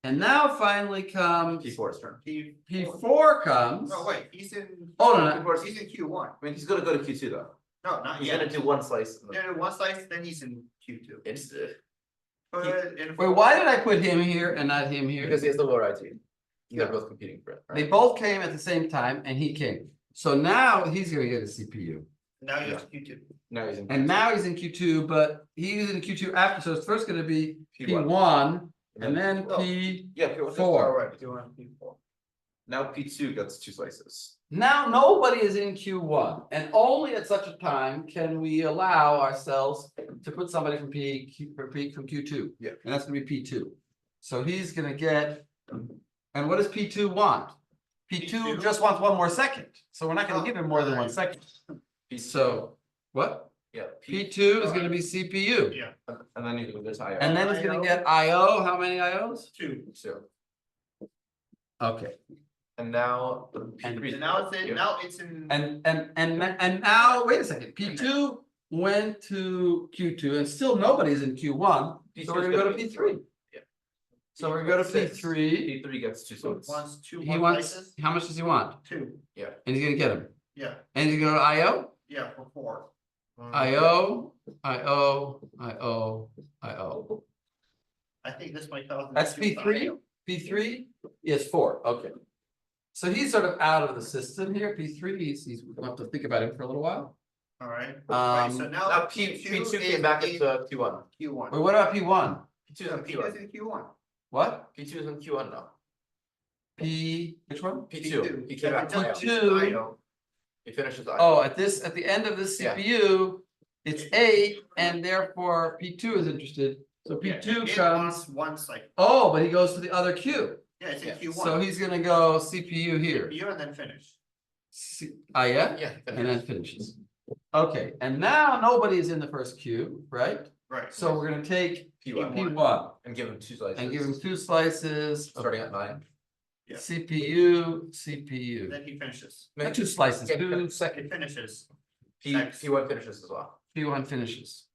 And now finally comes P4's turn. P4 comes. No, wait, he's in. Oh, no, no. He's in Q1. I mean, he's gonna go to Q2 though. No, not He's yet. gonna do one slice. in the- Yeah, one slice, then he's in Q2. It's, But in. Wait, why did I put him here and not him here? because he has the lower IT. They're Yeah. both competing for it. They both came at the same time and he came. So now he's gonna get a CPU. Now you're Yeah. Q two. Now he's in. And now he's in Q2, but he's in Q2 after, so it's first gonna be P1. P1 and then No. P4. P1. You want P4. Now P2 gets 2 slices. Now, nobody is in Q1, and only at such a time can we allow ourselves to put somebody from from Q2. Yeah. And that's gonna be P2. So he's gonna get, and what does P2 want? P2 P2? just wants one more second, so we're not gonna Oh, give him more than 1 right. second. P2. So, what? Yeah. P2 is gonna be CPU. Yeah. And then you there's IO. And then he's gonna IO. get IO, how many IOs? Two. So, Okay, and now. And P3 's Now it's yeah. in, now it's in. and now, wait a second, P2 went to Q2 and still nobody's in Q1, so we're gonna go to P3. Yeah. So we're gonna go to Six. P3, P3 gets 2 So slices. wants two he more wants, slices, how much does he want? two, And he's gonna get him, yeah, and he's gonna go to IO, yeah, for four. IO, IO, IO, IO. I think this might cause. an That's issue with P3, IO. P3, yes, 4, okay. So he's sort of out of the system here, P3, we'll have to think about him for a little while. Alright, right, so Um, now. Now P2 came back into Q1. Q1. Wait, what about P1? P2 is in P2 is Q1. in Q1. What? P2 is in Q1 now. Which one? P2. He Yeah, came back it to just- IO. P2. IO. He finishes IO. Oh, at the end of this Yeah. CPU, it's 8, and therefore P2 is interested, so Yeah, P2 it comes, wants one cycle, oh, but he goes to the other queue. yeah, it's in Yeah, Q1. So he's gonna go CPU here, CPU and then finish. yeah, Yeah. he and then finishes. finishes. Okay, and now nobody is in the first queue, right? Right. So we're gonna take P1. P1 And give him 2 slices. and give him 2 slices. of Starting at 9. Yeah. CPU. Then he finishes. Not 2 slices, Yeah, 2 He seconds, finishes. P1 finishes as well. P1 finishes.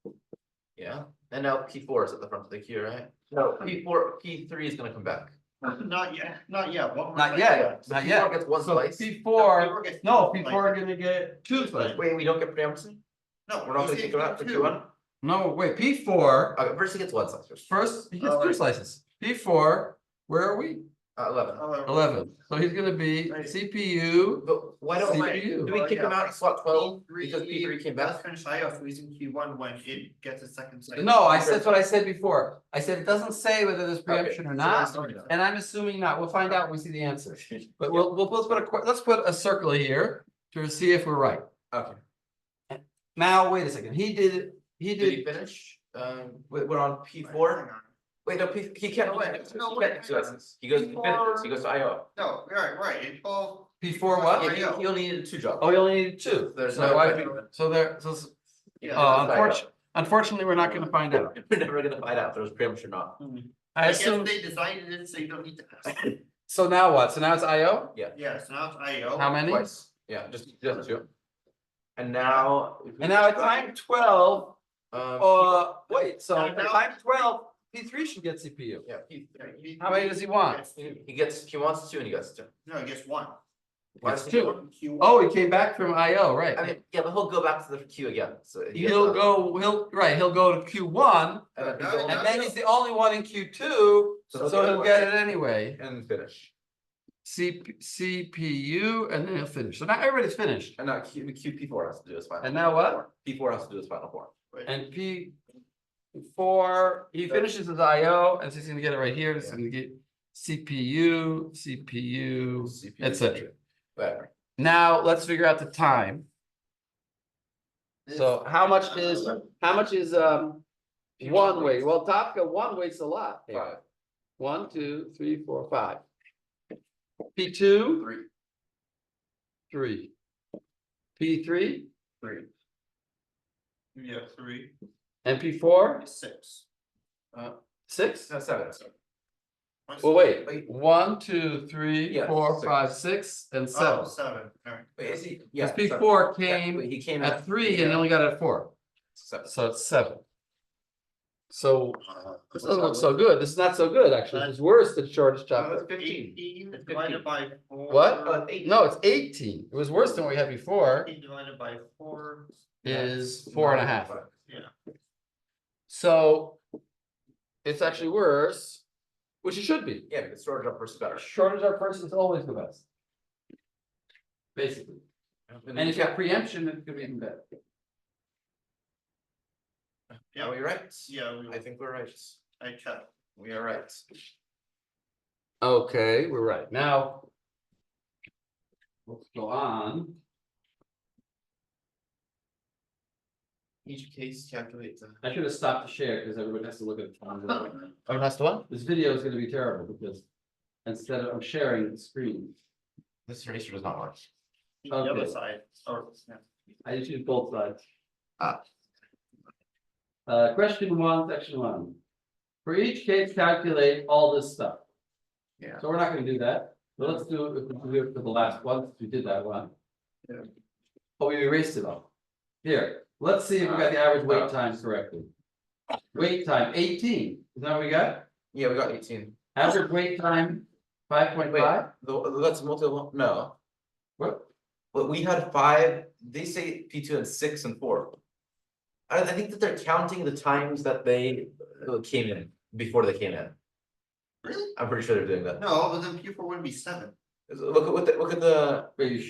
Yeah, and now P4 is at the front of the queue, right? No, P3 is gonna come back. Not yet, not yet, one more. Not cycle. yet, So not P4 yet. gets 1 So slice. P4, gets no, two P4 slices. are gonna get 2 slices. Wait, we don't get preemption? No. We're not he's gonna in take him out for Q2. Q1? No, wait, P4, Okay, first he gets 1 slice. first, he gets Oh, 2 right. slices. P4, where are we? 11. 11, so he's gonna be Right. Oh, CPU, But why don't we, CPU. do we kick him out in slot 12? Because P3 came Let's back? finish IO, so he's in Q1 when it gets a second cycle. no, that's what I said before, I said it doesn't say whether there's preemption or not, Okay. and I'm assuming not, we'll find out when we see the answer. But let's put a circle here to see if we're right. Okay, Now, wait a second, he did he did, finish? We're on P4? Wait, no, he can't, No, wait, no, he wait, can't do 2 slices. He goes, he finishes, he goes to IO. No, right, it both. P4 what? Yeah, he only needed 2 jobs. Oh, you only needed 2, There's so no why, way. so there, so, Yeah. unfortunately, we're not gonna find out. We're never gonna find out if there was preemption or not. I I guess assume, they designed it so you don't need to ask. so now what, so now it's IO, Yeah, so now it's IO. how many? Twice, yeah, just 2. And now. And now at time 12, wait, so Now- at time 12, P3 should get CPU. Yeah, How many does he want? he wants 2 and he gets 2. No, he gets one. Why It's does he 2. want- Q1. Oh, he came back from IO, I right? mean, yeah, but he'll go back to the queue again, so. he gets He'll a- go, he'll go to Q1, And then, No, and then he's the only one in Q2, so he'll get it anyway. And finish. CPU, and then he'll finish. So now everybody's finished. And now P4 has to do his final. And now what? P4 has to do his final 4. And P4, he finishes his IO, and so he's gonna get it right here, he's gonna get CPU, etc. Whatever. Now, let's figure out the time. So how much is one weight? Well, Topka, one weight's a lot. 5. 1, 2, 3, 4, 5. P2, 3. 3. P3 3. Yeah, 3. and P4, 6. 6? No, 7. Well, wait, 1, 2, 3, Yeah, 4, 6. 5, 6, and Oh, 7. 7, alright. Wait, is he? Because Yeah. P4 Yeah, came he came at 3 and he only got it at 4, 7. so it's 7. So this doesn't look so good. This is not so good, actually. It's worse than shortest No, chocolate. that's 15. 18 divided by 4. What? Oh, it's 8. No, it's 18. It was worse than what we had before. 18 divided by 4. Is 4.5. Yeah. So it's actually worse, which it should be. Yeah, because storage up versus better. Shortage our person is always the best. Basically. And if you have preemption, it could be even better. Are we right? Yeah, I think we're right. I checked. We are right. Okay, we're right. Now. Let's go on. Each case calculate the. I should have stopped the share because everyone has to look at the. Oh, that's the one? This video is gonna be terrible because instead of sharing the screen, This eraser does not work. The other Okay. side, or, yeah. I just use both sides. Ah. Question 1, section 1. For each case, calculate all this stuff. Yeah. So we're not gonna do that, but let's do it, we do it for the last one, since we did that one. Yeah. Oh, we erased it all. Here, let's see if we got the average wait times correctly. Wait time 18, is that what we got? Yeah, we got 18. Average wait time 5.5, That's multiple, no. what? But we had 5, they say P2 had 6 and 4. I think that they're counting the times that they came in before they came in. Really? I'm pretty sure they're doing that. No, but then Q4 wouldn't be 7. Look at what look at the, Wait,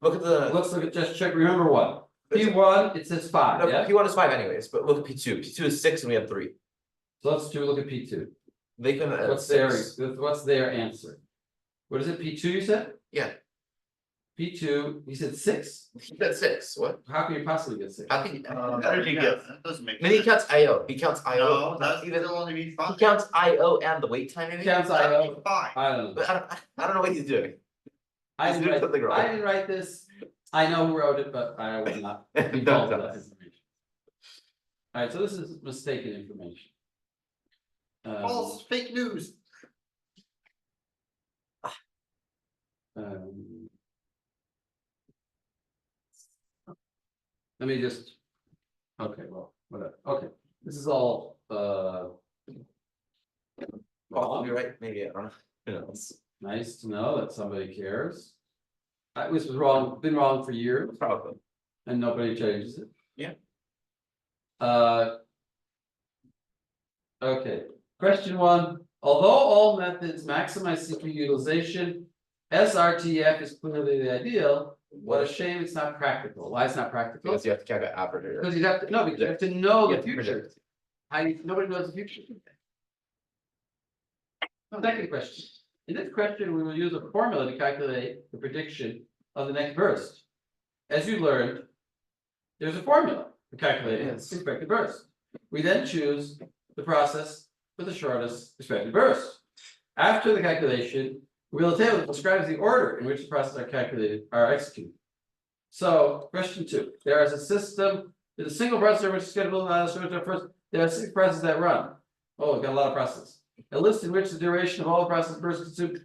look at the. let's look at, just check, remember what? P1, it says 5, No, yeah? P1 is 5 anyways, but look at P2. P2 is 6 and we have 3. So let's do, look at P2. They come in at What's their, 6. what's their answer? What is it, P2 you said? Yeah. P2, you said 6? He said 6, what? How can you possibly get 6? How can you? How did you get? That doesn't make. Maybe he sense. counts IO, he counts IO. No, that's even, still only be he 5. counts IO and the wait time maybe? Counts That'd IO, be 5. I don't know. But I don't know what he's doing. I he's didn't doing write, something wrong. I didn't write this, I know who wrote it, but I will not be Don't involved tell with that us. information. Alright, so this is mistaken information. False, fake news. Um, Let me just. Okay, well, whatever, okay, this is all, Possibly right, maybe, I don't know. Who knows? nice to know that somebody cares. This was wrong, been wrong for years Probably. and nobody changes it. Yeah. Okay, question 1, although all methods maximize CPU utilization, SRTF is clearly the ideal. What a shame it's not practical. Why it's not practical? Because you have to calculate average here. Because you have to, no, because you have to know You the have to future. predict. Nobody knows the future. Second question. In this question, we will use a formula to calculate the prediction of the next burst. As you learned, there's a formula for calculating Yes. expected burst. We then choose the process with the shortest expected burst. After the calculation, we will table that describes the order in which the processes are executed. So, question 2, there is a system with a single processor which is scheduled first. There are 6 processes that run. Oh, we've got a lot of processes. A list in which the duration of all the process bursts consumed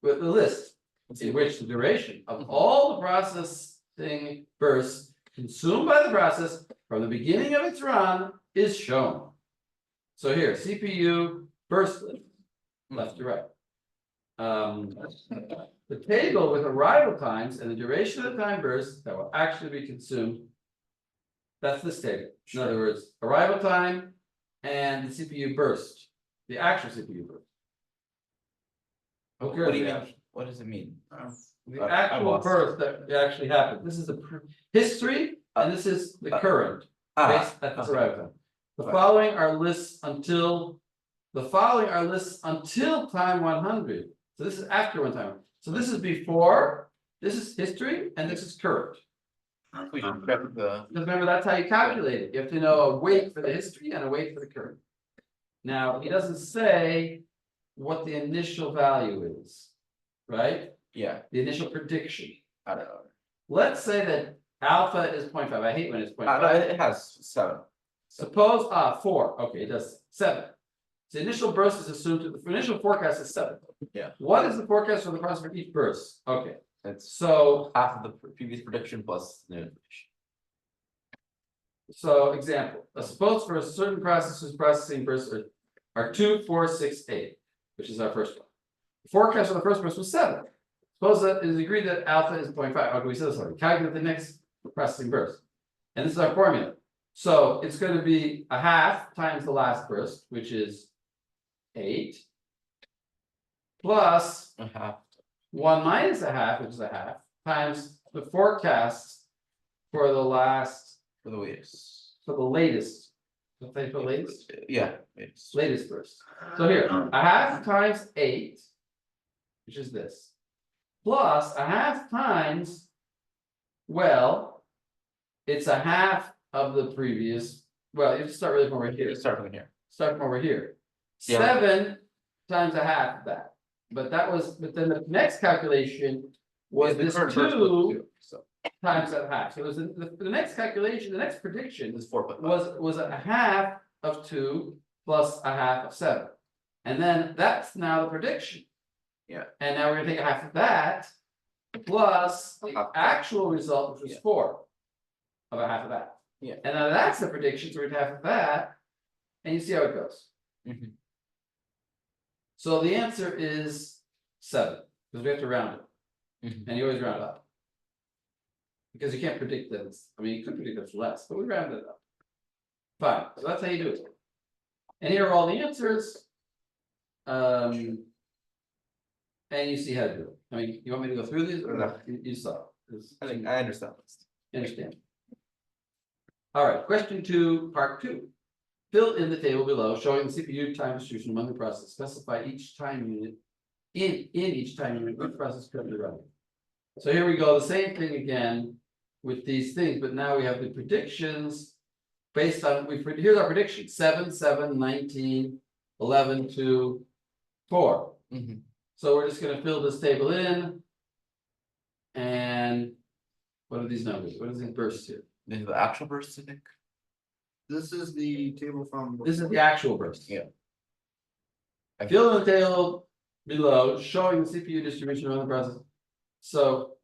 with the list in which the duration of all the processing bursts consumed by the process from the beginning of its run is shown. So here, CPU burst list, left to right. The table with arrival times and the duration of the time burst that will actually be consumed. That's this table. In other words, arrival time and the CPU burst, the actual CPU burst. What do you mean? What does it mean? The I'm actual lost. burst that actually happened. This is the history and this is the current. Ah, Based at this okay. arrival time. The Right. following are lists until. The following are lists until time 100. So this is after 1 time. So this is before, this is history, and this is current. We should check the. Because remember, that's how you calculate it. You have to know a weight for the history and a weight for the current. Now, he doesn't say what the initial value is, right? Yeah, The initial prediction. I don't know. Let's say that alpha is 0.5. I hate when it's 0.5. No, it has 7. Suppose, 4, okay, it does 7. The initial burst is assumed to, the initial forecast is 7. Yeah. What is the forecast for the process for each burst? Okay, It's so, half of the previous prediction plus new information. example, suppose for a certain process whose processing bursts are 2, 4, 6, 8, which is our first one. The forecast for the first burst was 7. Suppose that it is agreed that alpha is 0.5. Okay, we said this already. Calculate the next processing burst. And this is our formula. So it's going to be a half times the last burst, which is 8. Plus A half. 1 minus a half, which is a half, times the forecast for the last, For the latest. for the latest. Let's say for the latest, Yeah. it's- latest burst. So here, a half times 8. Which is this. Plus a half times. Well. It's a half of the previous, well, you have to start really from over here, Let's start from here. start from over here. Yeah. 7 times a half of that. But that was, but then the next calculation was The this current verse 2 so times that half. So it was the next calculation, the next prediction it's 4.5. was a half of 2 plus a half of 7. And then that's now the prediction. Yeah. And now we're gonna take a half of that. Plus the Half. actual result, which was Yeah. 4. Of a half of that. Yeah. And now that's the prediction, so we're gonna half of that. And you see how it goes. Mhm. So the answer is 7, because we have to round it. Mhm. And you always round up. Because you can't predict that it's, I mean, you could predict it's less, but we rounded it up. Fine, so that's how you do it. And here are all the answers. And you see how to do it. I mean, you want me to go through these or No. you saw? It's- I think I understand this. you understand? All right, question 2, part 2. Fill in the table below showing the CPU time distribution among the process, specify each time unit. In each time unit, which process currently running. So here we go, the same thing again with these things, but now we have the predictions. Based on, here's our prediction, 7, 7, 19, 11, 2, 4. Mhm. So we're just gonna fill this table in. And what are these numbers? What is these bursts here? This is the actual bursts, I think. This is the table from. This is the actual burst. Yeah. Fill in the table below showing the CPU distribution around the process. So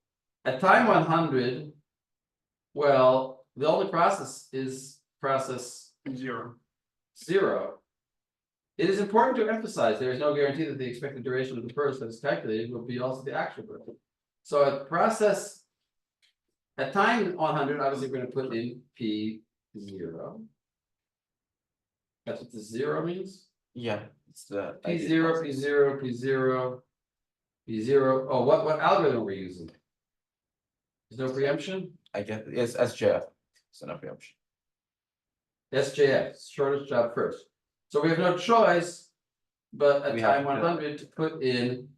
at time 100. Well, the only process is process 0. 0. It is important to emphasize there is no guarantee that the expected duration of the burst that is calculated will be also the actual burst. So at process. At time 100, obviously, we're gonna put in P0. That's what the 0 means. Yeah, it's the. P0, P0, P0. P0, oh, what algorithm are we using? There's no preemption? I get, it's SJF, it's an preemption. SJF, shortest job first. So we have no choice. But at We have time to. 100 to put in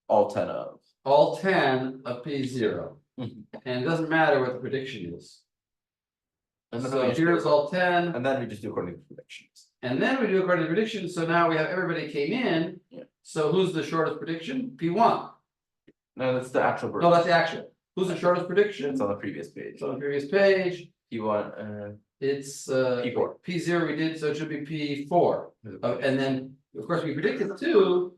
All 10 of. all 10 of P0. Mhm. And it doesn't matter what the prediction is. And then we So just do- here's all 10. And then we just do according to predictions. And then we do according to prediction, so now we have everybody came in. Yeah. So who's the shortest prediction? P1. No, that's the actual burst. No, that's the actual. Who's the shortest prediction? It's on the previous page. It's on the previous page. You want, It's P4. P0 we did, so it should be P4. And then, of course, we predicted 2.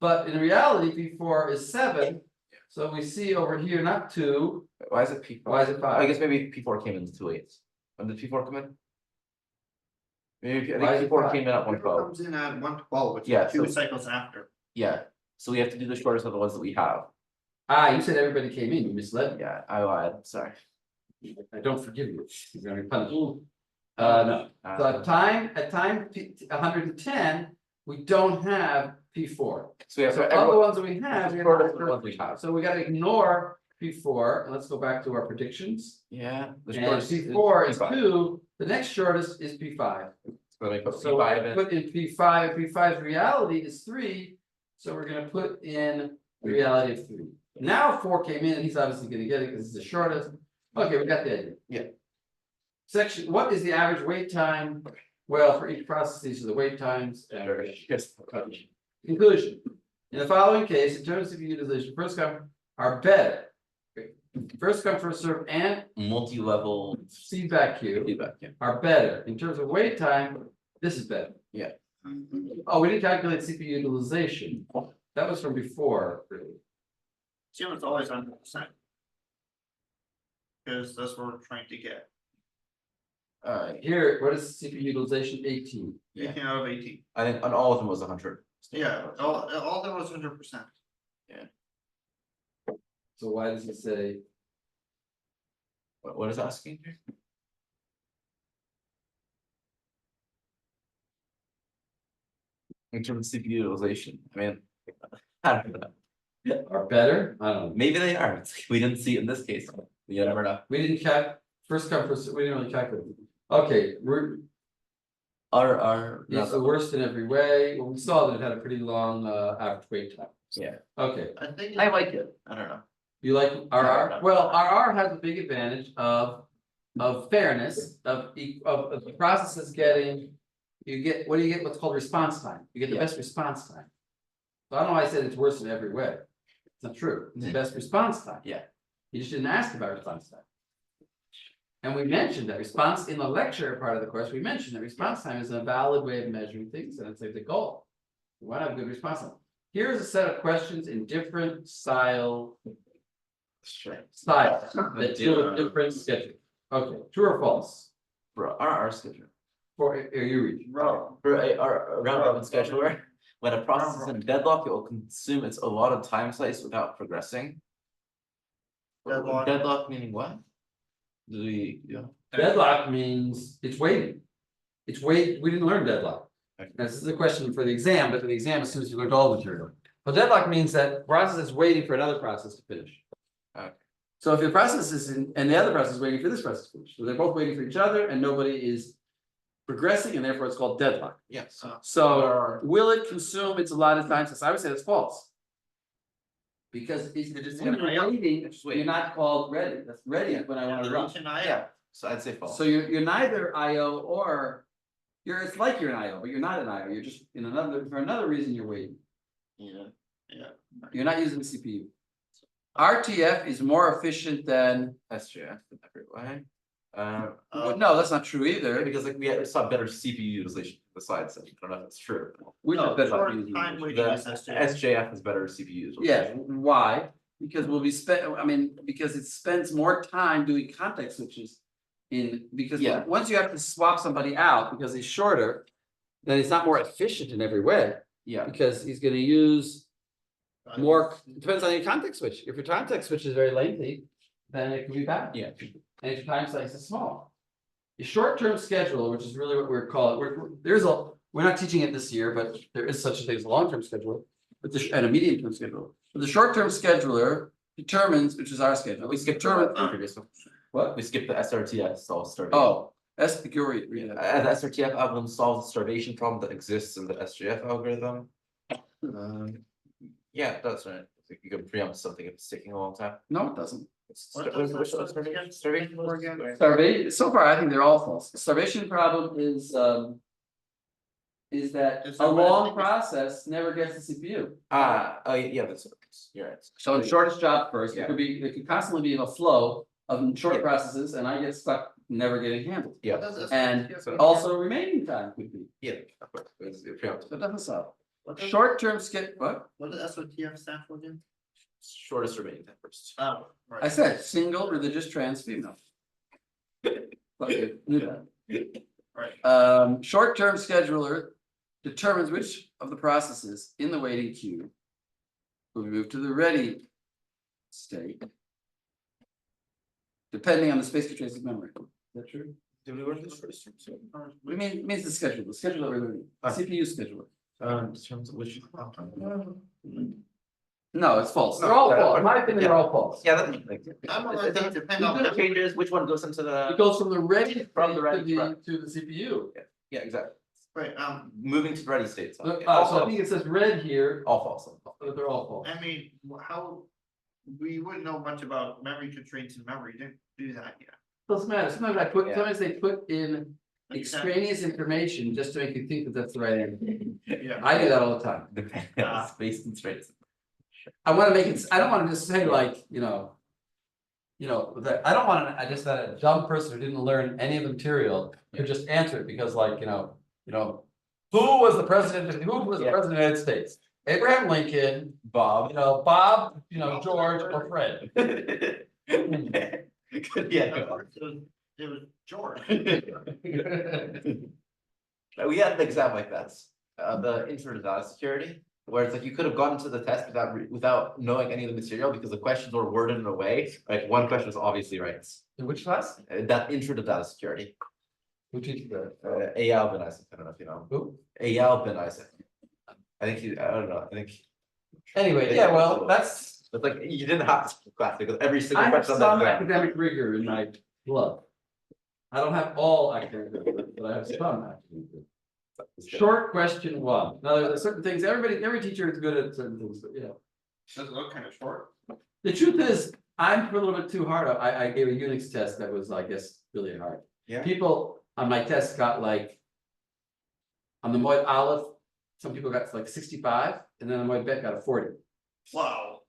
But in reality, P4 is 7. So we see over here, not 2. why is it P4? Why is it 5? I guess maybe P4 came in too late. When did P4 come in? Maybe, I Why is think it P4 5? came in at It 112. comes in at 112, which Yeah, is 2 so- cycles after. Yeah, so we have to do the shortest of the ones that we have. You said everybody came in, you misled me. Yeah, I lied, sorry. I don't forgive you. You're gonna be punished. No. So at time 110, we don't have P4. So we have, So of the everyone, ones that we have, we shortest have of the ones we have. so we gotta ignore P4, and let's go back to our predictions. Yeah. The And shortest P4 is P5. 2, the next shortest is P5. So let me put So P5 we in. put in P5, P5's reality is 3, so we're gonna put in the reality of 3. Now 4 came in, and he's obviously gonna get it because it's the shortest. Okay, we got the idea. Yeah. Section, what is the average wait time? Well, for each process, these are the wait times. Yes. Conclusion, in the following case, in terms of utilization, first come are better. First come, first serve and Multi-level feedback queue feedback, yeah. are better. In terms of wait time, this is better. Oh, we didn't calculate CPU utilization. That was from before, really. It's always 100%. Because that's what we're trying to get. Here, what is CPU utilization? 18. 18 out of 18. I think on all of them was 100. Yeah, all that was 100%. So why does it say? What is asking here? In terms of CPU utilization, I mean, I don't know. are better, I don't know, Maybe they are, it's like, we didn't see it in this case, you never know. we didn't first come, first, we didn't really calculate. Okay, we're, Our. it's the worst in every way, well, we saw that it had a pretty long average wait time. Yeah. Okay, I think. I like it, I don't know. you like RR? no. Well, RR has a big advantage of fairness, of the processes getting. You get, what do you get, what's called response time, you get the Yeah. best response time. So I don't know why I said it's worse in every way, it's not true, it's the best response time. Yeah. You just didn't ask about response time. And we mentioned that response in the lecture part of the course, we mentioned that response time is a valid way of measuring things, and it's like the goal. We want to have a good response time. Here's a set of questions in different styles that deal with different schedules. Okay, true or false? Bro, our schedule. For, you read. Wrong. For our round robin scheduler, when a process is in deadlock, it will consume its allotted time slice without progressing. Deadlock. Deadlock meaning what? Do we, yeah. Deadlock means it's waiting. It's wait, we didn't learn deadlock. Okay. This is a question for the exam, but for the exam, as soon as you learned all the material. But deadlock means that process is waiting for another process to finish. Okay. So if your process is in, and the other process is waiting for this process to finish, so they're both waiting for each other and nobody is progressing, and therefore it's called deadlock. Yes. So will it consume its allotted time? So I would say that's false. Because if you're just waiting, you're not called ready. That's ready when I want to run. Yeah, so I'd say false. So you're neither IO or it's like you're an IO, but you're not an IO. You're just in another, for another reason you're waiting. Yeah. You're not using the CPU. RTF is more efficient than, SJF in every way. well, no, that's not true either. Because like we saw better CPU utilization besides, I don't know if it's true. We No, just better short use time it. waiting The is SJF. SJF is better CPU utilization. Yeah, why? Because we'll be because it spends more time doing context switches. Because Yeah. once you have to swap somebody out because he's shorter, then it's not more efficient in every way. Yeah, Because he's gonna use more, depends on your context switch. If your context switch is very lengthy, then it can be bad. yeah. And if your time slice is small. The short-term schedule, which is really what we're calling, we're not teaching it this year, but there is such a thing as a long-term schedule. And a medium-term schedule. But the short-term scheduler determines, which is our schedule, We skipped determine. the previous one. What? We skipped the SRTF solves starvation. Oh, that's the Guri, read that. The SRTF algorithm solves the starvation problem that exists in the SJF algorithm. Yeah, that's right. I think you can preempt something if it's taking a long time. No, it doesn't. What does Which that one's again? starvation? Starvation, so far, I think they're all false. Starvation problem is that Is a that what I long think? process never gets the CPU. Oh, yeah, that's, you're right. So the shortest job first, Yeah. it could constantly be in a flow of short Yeah. processes, and I get stuck never getting handled. Yeah. And So- also remaining time could be, Yeah, of course, it's preemptive. so it doesn't solve. What does Short-term skip, what? what does SOTF stand for again? Shortest remaining time first. Oh, right. I said, single religious trans female. But you knew that. Right. Short-term scheduler determines which of the processes in the waiting queue will be moved to the ready state. Depending on the space constraints of memory. Is that true? Did we learn this first? It means the schedule that we're learning, CPU scheduler. In terms of which. No, it's false. They're all false. In my opinion, they're all false. Yeah, that makes sense. I'm gonna say depend on. The changes, which one goes into It the, goes from the ready From the to ready, right. to the CPU. yeah, exactly, Right, moving to the ready state. So, So also, I think it says red here, all false. but they're all false. I mean, how, we wouldn't know much about memory constraints in memory, didn't do that yet. Doesn't matter. Yeah. Sometimes they put in extraneous information just to make you think that that's the right answer. Yeah. I do that all the time. Depending on space constraints. I wanna make it, I don't wanna just say like, that, I don't want to, I just that a dumb person who didn't learn any of the material could just answer it because like, who was the president of the United States? Abraham Lincoln, Bob. Bob, George or Fred. Yeah. It was George. We had an exam like that, the intro to data security, where it's like you could have gotten to the test without knowing any of the material because the questions were worded in a way, like one question was obviously right. In which class? That intro to data security, Who teaches that? Eyal Ben Isaac, I don't know if you know, Who? Eyal Ben Isaac. I think I don't know, I think Anyway, yeah, well, that's, It's like, you didn't have to skip class because every I single have question on some that exam. academic rigor in my blood. I don't have all academic rigor, but I have some academic rigor. Short question one. Now, there are certain things, every teacher is good at certain things, but yeah. Does it look kind of short? The truth is, I'm a little bit too hard. I gave a Unix test that was, I guess, really hard. Yeah. People on my test got like. On the Moed Aleph, some people got like 65, and then on the Moed Bet got a 40. Wow.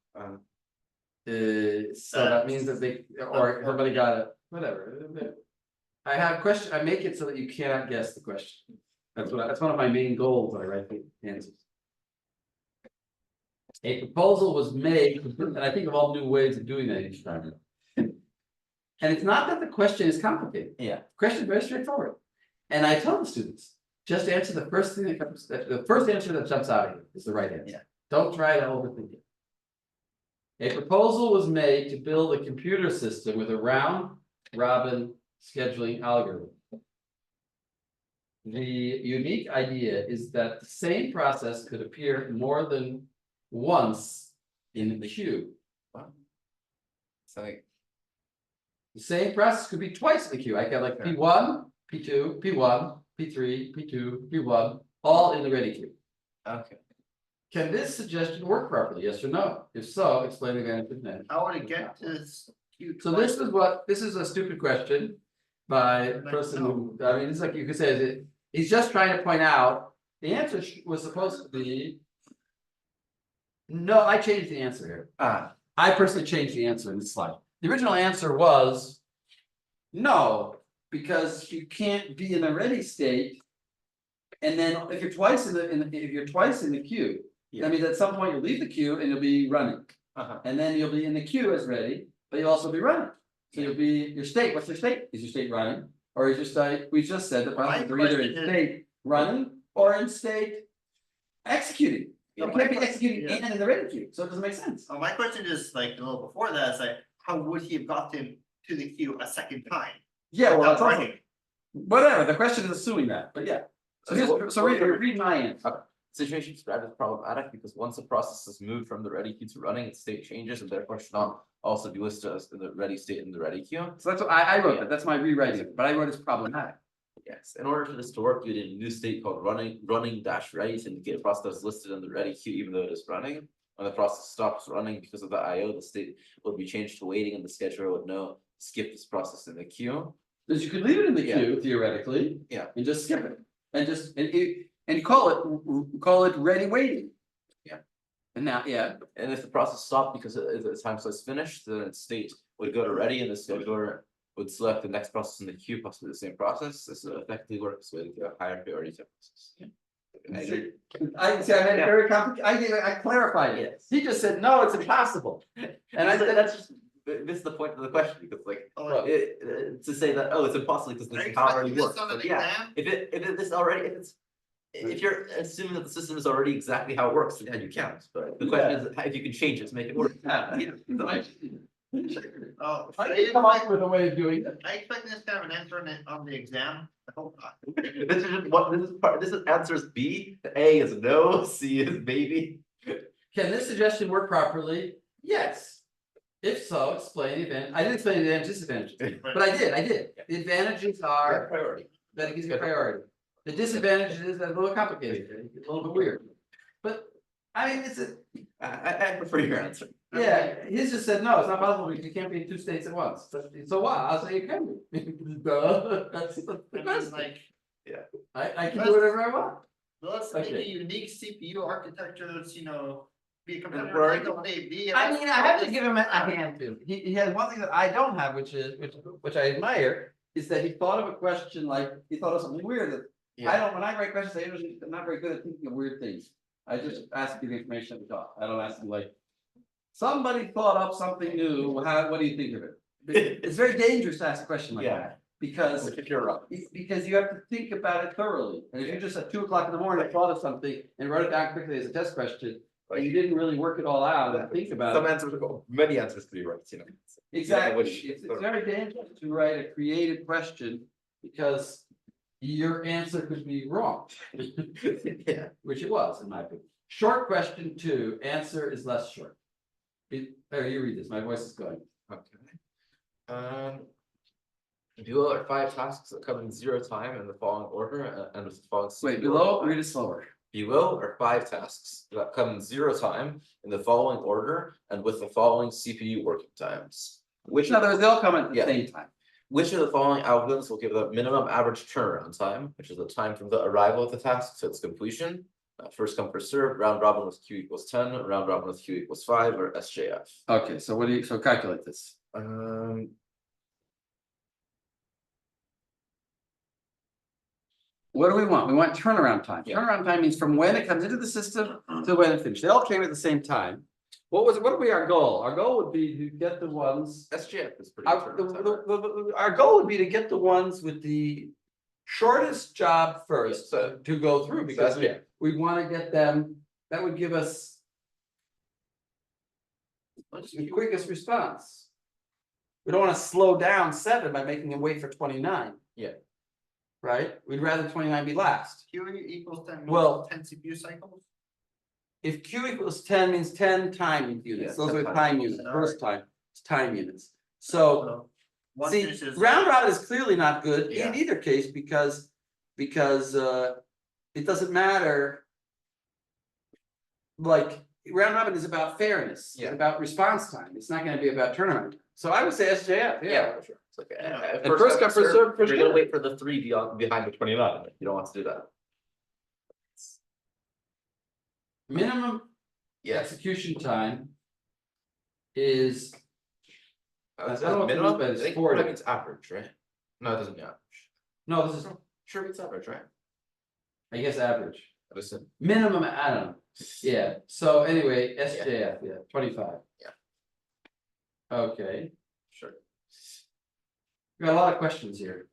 So that means that they, or somebody got a, whatever. I have question, I make it so that you cannot guess the question. That's one of my main goals when I write the answers. A proposal was made, and I think of all new ways of doing that each time. And it's not that the question is complicated. Yeah. The question is very straightforward. And I tell the students, just answer the first thing that comes, the first answer that jumps out at you is the right answer. Yeah. Don't try to overthink it. A proposal was made to build a computer system with a round robin scheduling algorithm. The unique idea is that the same process could appear more than once in the queue. So like, The same process could be twice in the queue. I got like P1, P2, P1, P3, P2, P1, all in the ready queue. okay. Can this suggestion work properly? Yes or no? If so, explain the advantage and disadvantage. How would it get to this? Cute So this is a stupid question by a person who, I mean, it's like you could say, that he's just trying to point out, the answer was supposed to be. No, I changed the answer here. I personally changed the answer in this slide. The original answer was. No, because you can't be in a ready state. And then if you're twice if you're twice in the queue, that means at some point you'll leave the queue and you'll be running. And then you'll be in the queue as ready, but you'll also be running. So you'll be, your state, what's your state? Is your state running? Or is your state, we just said the process are either in question is- state running or in state executing. You can't be executing and in the ready queue, so it doesn't make sense. My question is like a little before that, is like, how would he have gotten to the queue a second time? Yeah, well, Without that's also, running? whatever, the question is assuming that, but yeah. So here's, so read my answer. Situation described as problematic because once the process is moved from the ready queue to running, its state changes and therefore should not also be listed as in the ready state in the ready queue. So that's what I wrote that, that's my rewriting, but I wrote it's problematic. Yes, in order for this to work, you need a new state called running dash ready to indicate a process that is listed in the ready queue, even though it is running. When the process stops running because of the IO, the state will be changed to waiting and the scheduler would know skip this process in the queue. Because you could leave it in the Yeah. queue theoretically. Yeah. And just skip it, and just, and call it ready waiting. Yeah. And now, yeah, And if the process stopped because its time slot is finished, then its state would go to ready and the scheduler would select the next process in the queue, possibly the same process. This effectively works with a higher priority type process. Yeah. I agree. I see, I made it very complicated, I clarified it, Yes. he just said, no, it's impossible. And I said, that's just, this is the point of the question, because like, Oh, to say that, oh, it's impossible because this Are you is how it already expecting works. this on an But yeah, exam? if you're assuming that the system is already exactly how it works, then you can't, but the question is if you can change it to make it work. Oh, I can come up with a way of doing it. I expect this to have an answer on the exam. I hope not. This is just what, this is answers B, A is no, C is maybe. Can this suggestion work properly? Yes. If so, explain the advantage, I didn't explain the advantages, disadvantages, but I did, the advantages are Priority. that it gives you priority. The disadvantage is that it's a little complicated, a little bit weird. But, I mean, it's a, I prefer your answer. yeah, his just said, no, it's not possible, because you can't be in two states at once. So what? I'll say you can be. Duh, that's the I mean, best. like, I can do whatever I want. let's make a Okay. unique CPU architectures, be competitive. Where- I mean, I have to give him a hand too. He has one thing that I don't have, which I admire, is that he thought of a question like, he thought of something weird that. I don't, when I write questions, I'm not very good at thinking of weird things. I just ask you the information that we got. I don't ask you like. Somebody thought up something new, what do you think of it? It's very dangerous to ask a question like Yeah. that, because. If you're wrong. Because you have to think about it thoroughly, and if you just at 2 o'clock in the morning thought of something and wrote it down quickly as a test question. And you didn't really work it all out and think about Some it. answers, many answers could be right, Exactly, which- it's very dangerous to write a creative question, because. Your answer could be wrong, Yeah. which it was, in my opinion. Short question 2, answer is less short. There, you read this, my voice is going. Okay. Below are 5 tasks that come in 0 time in the following order and with the following. Wait, CPU below, working read time. it slower. Below are 5 tasks that come in 0 time in the following order and with the following CPU working times. Which In other words, they all come at the Yeah. same time. Which of the following algorithms will give the minimum average turnaround time, which is the time from the arrival of the task to its completion? First come, first served, round robin with Q equals 10, round robin with Q equals 5, or SJF. Okay, so what do you, so calculate this. What do we want? We want turnaround time. Yeah. Turnaround time means from when it comes into the system to when it finishes. They all came at the same time. What would be our goal? Our goal would be to get the ones. SJF is pretty good turnaround time. Our goal would be to get the ones with the shortest job first so- to go through, because yeah. we want to get them, that would give us the quickest response. We don't want to slow down 7 by making them wait for 29. Yeah. Right? We'd rather 29 be last. Q equals 10. Well- 10 CPU cycles. If Q equals 10 means 10 time units, Yeah, those 10 are time time units. units, first time, it's time units. So, One see, finishes- round robin is clearly not good Yeah. in either case, because it doesn't matter. Like, round robin is about fairness, it's Yeah. about response time, it's not gonna be about turnaround time. So I would say SJF, yeah. For sure. It's like, Yeah. And first come, first served, for You're gonna sure. wait for the 3 behind the 29, you don't want to do that. Minimum Yes. execution time is, I don't know what to Minimum, do, but it's I think 40. that means average, right? No, it doesn't mean average. no, this is, Sure, it's average, right? I guess, average. I listen. Minimum, I don't know, yeah, so anyway, SJF, yeah, 25. Yeah. Okay, Sure. we got a lot of questions here.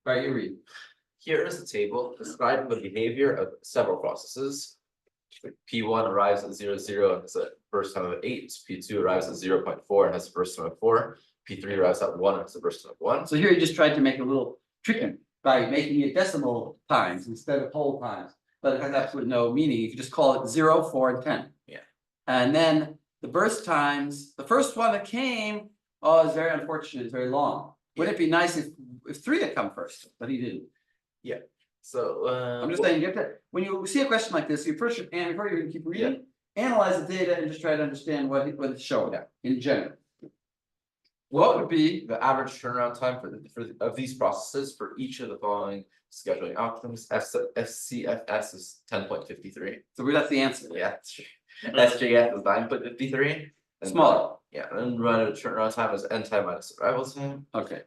Right, you read. Here is a table describing the behavior of several processes. P1 arrives at 0, 0 and has a burst time of 8, P2 arrives at 0.4 and has a burst time of 4, P3 arrives at 1 and has a burst time of 1. So here you just tried to make it a little tricky by making it decimal times instead of whole times, but it has absolutely no meaning, you could just call it 0, 4, and 10. Yeah. And then the burst times, the first one that came, oh, it's very unfortunate, it's very long. Wouldn't it be nice if 3 had come first, but he didn't? So I'm just saying, you have to, when you see a question like this, you first should, and before you even keep reading, analyze the data and just try to understand what it's showing in general. What would be, the average turnaround time of these processes for each of the following scheduling outcomes? SCFS is 10.53. so that's the answer, Yeah, SJF is 9.53. smaller, Yeah, and run a turnaround time is n time minus arrival time. okay.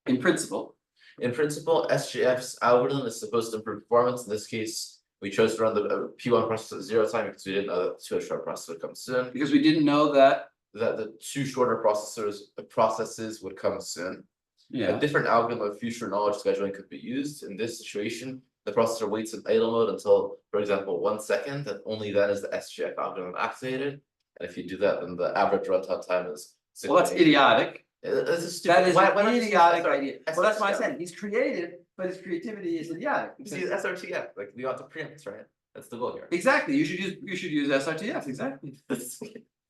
In principle, In principle, SJF's algorithm is supposed to improve performance. In this case, we chose to run the P1 process at 0 time because we didn't know that the 2 short process would come soon. because we didn't know that, That the 2 shorter processes would come soon. A yeah, different algorithm of future knowledge scheduling could be used. In this situation, the processor waits in idle mode until, for example, 1 second, and only then is the SJF algorithm activated. And if you do that, then the average runtime time is. well, that's idiotic. This is stupid. That is Why an not just use idiotic SR idea, well, that's why I SRTF? said, he's creative, but his creativity is idiotic. Just use SRTF, like we want to preempt, right? That's the goal here. Exactly, you should use SRTF, exactly.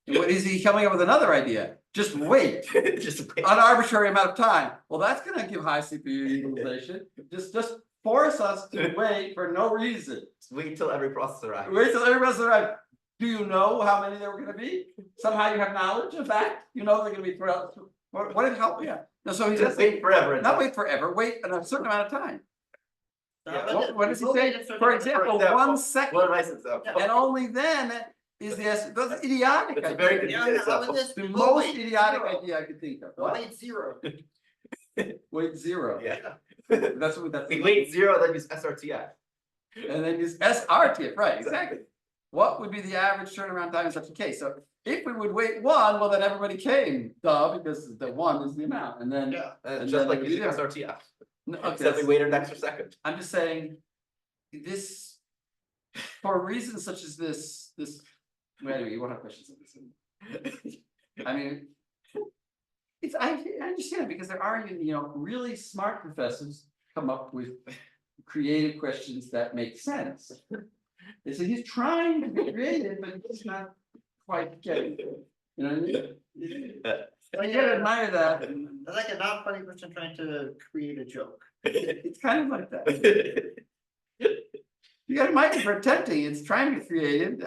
What is he coming up with another idea? Just wait. Just wait. An arbitrary amount of time, well, that's gonna give high CPU utilization, just force us to wait for no reason. Wait till every processor arrives. Wait till everybody's arrived. Do you know how many there were gonna be? Somehow you have knowledge of that, you know they're gonna be throughout, what did help, yeah, no, so he Just says, wait forever. not wait forever, wait a certain amount of time. Yeah. What does he say? For example, 1 second, One nice example. and only then is the, that's idiotic. It's a idea. very good Yeah, example. The most idiotic idea I could think of. What? Wait 0. Wait 0. Yeah. That's what that's. We wait 0, then use SRTF. And then use SRTF, right, exactly. What would be the average turnaround time in such a case? So if we would wait 1, well, then everybody came, duh, because the 1 is the amount, and then. Yeah. And Just then like we using do. SRTF. No, okay, Except we waited an extra second. I'm just saying, this, for reasons such as this, well, anyway, you won't have questions on this. I mean. It's, I understand, because there are, really smart professors come up with creative questions that make sense. They say he's trying to be creative, but he's not quite getting there. You know what I mean? I gotta admire that. It's like a not funny person trying to create a joke. It's kind of like that. You gotta admire it for attempting, it's trying to be creative.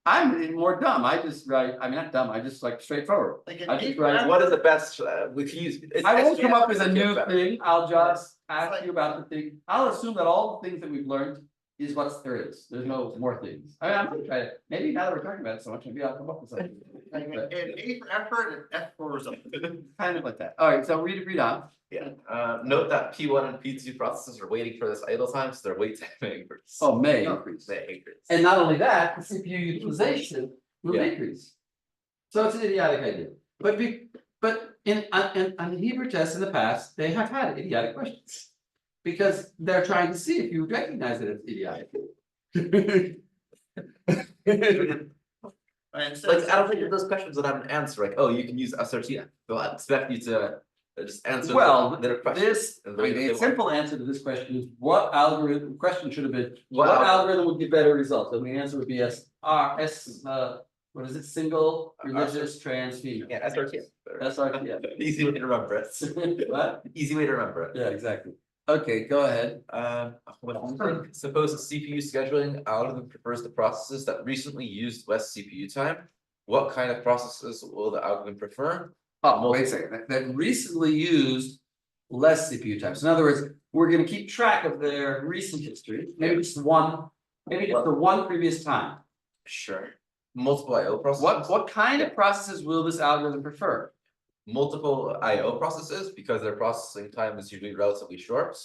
I'm more dumb. I just write, I mean, not dumb, I just like straightforward. Like I just write, What is the best, we can use. I won't come up with a new thing. thing, I'll just ask you about the thing, I'll assume that all the things that we've learned is what there is, there's no more things. I mean, I'm gonna try it, maybe now that we're talking about it so much, maybe I'll come up with something. Like an But A for effort and F for result. kind of like that, alright, so read on. Yeah, note that P1 and P2 processes are waiting for this idle time, so their wait time may increase. Oh, may increase. May increase. And not only that, the CPU utilization will Yeah. increase. So it's an idiotic idea, but in on the Hebrew test in the past, they have had idiotic questions. Because they're trying to see if you recognize it as idiotic. And so Like, I don't think those questions would have an answer, like, oh, you can use SRTF, they'll expect you to just answer. Well, their question. this, and I the way mean, that they the want. simple answer to this question is, what algorithm, question should have been, What what algorithm- algorithm would give better results? And the answer would be what is it, single religious trans female. Yeah, SRTF. SRTF. Easy way to remember it. What? Easy way to remember it. Yeah, exactly. Okay, go ahead. Suppose the CPU scheduling algorithm prefers the processes that recently used less CPU time. What kind of processes will the algorithm prefer? Oh, wait a second, that recently used less CPU time. So in other words, we're gonna keep track of their recent history, maybe just the one previous time. Sure. Multiple IO processes. What kind of processes will this algorithm prefer? Multiple IO processes, because their processing time is usually relatively short.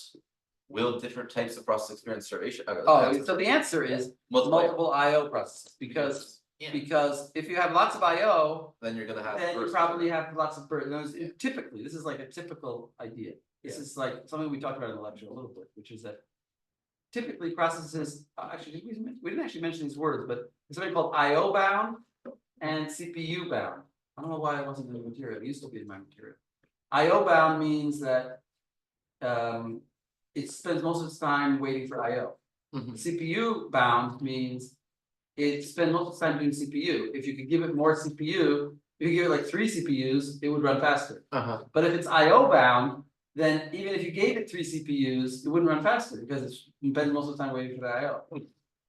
Will different types of process experience starvation? Oh, so the answer is multiple IO processes, because Yeah. if you have lots of IO, Then you're gonna have. then you bursts. probably have lots of bursts. Typically, this is like a typical idea. This is like something we talked about in the lecture a little bit, which is that typically processes, actually, we didn't actually mention these words, but there's something called IO bound and CPU bound. I don't know why it wasn't in the material, it used to be in my material. IO bound means that it spends most of its time waiting for IO. Mhm. CPU bound means it spends most of its time doing CPU. If you could give it more CPU, if you give it like 3 CPUs, it would run faster. But if it's IO bound, then even if you gave it 3 CPUs, it wouldn't run faster because it spends most of the time waiting for the IO.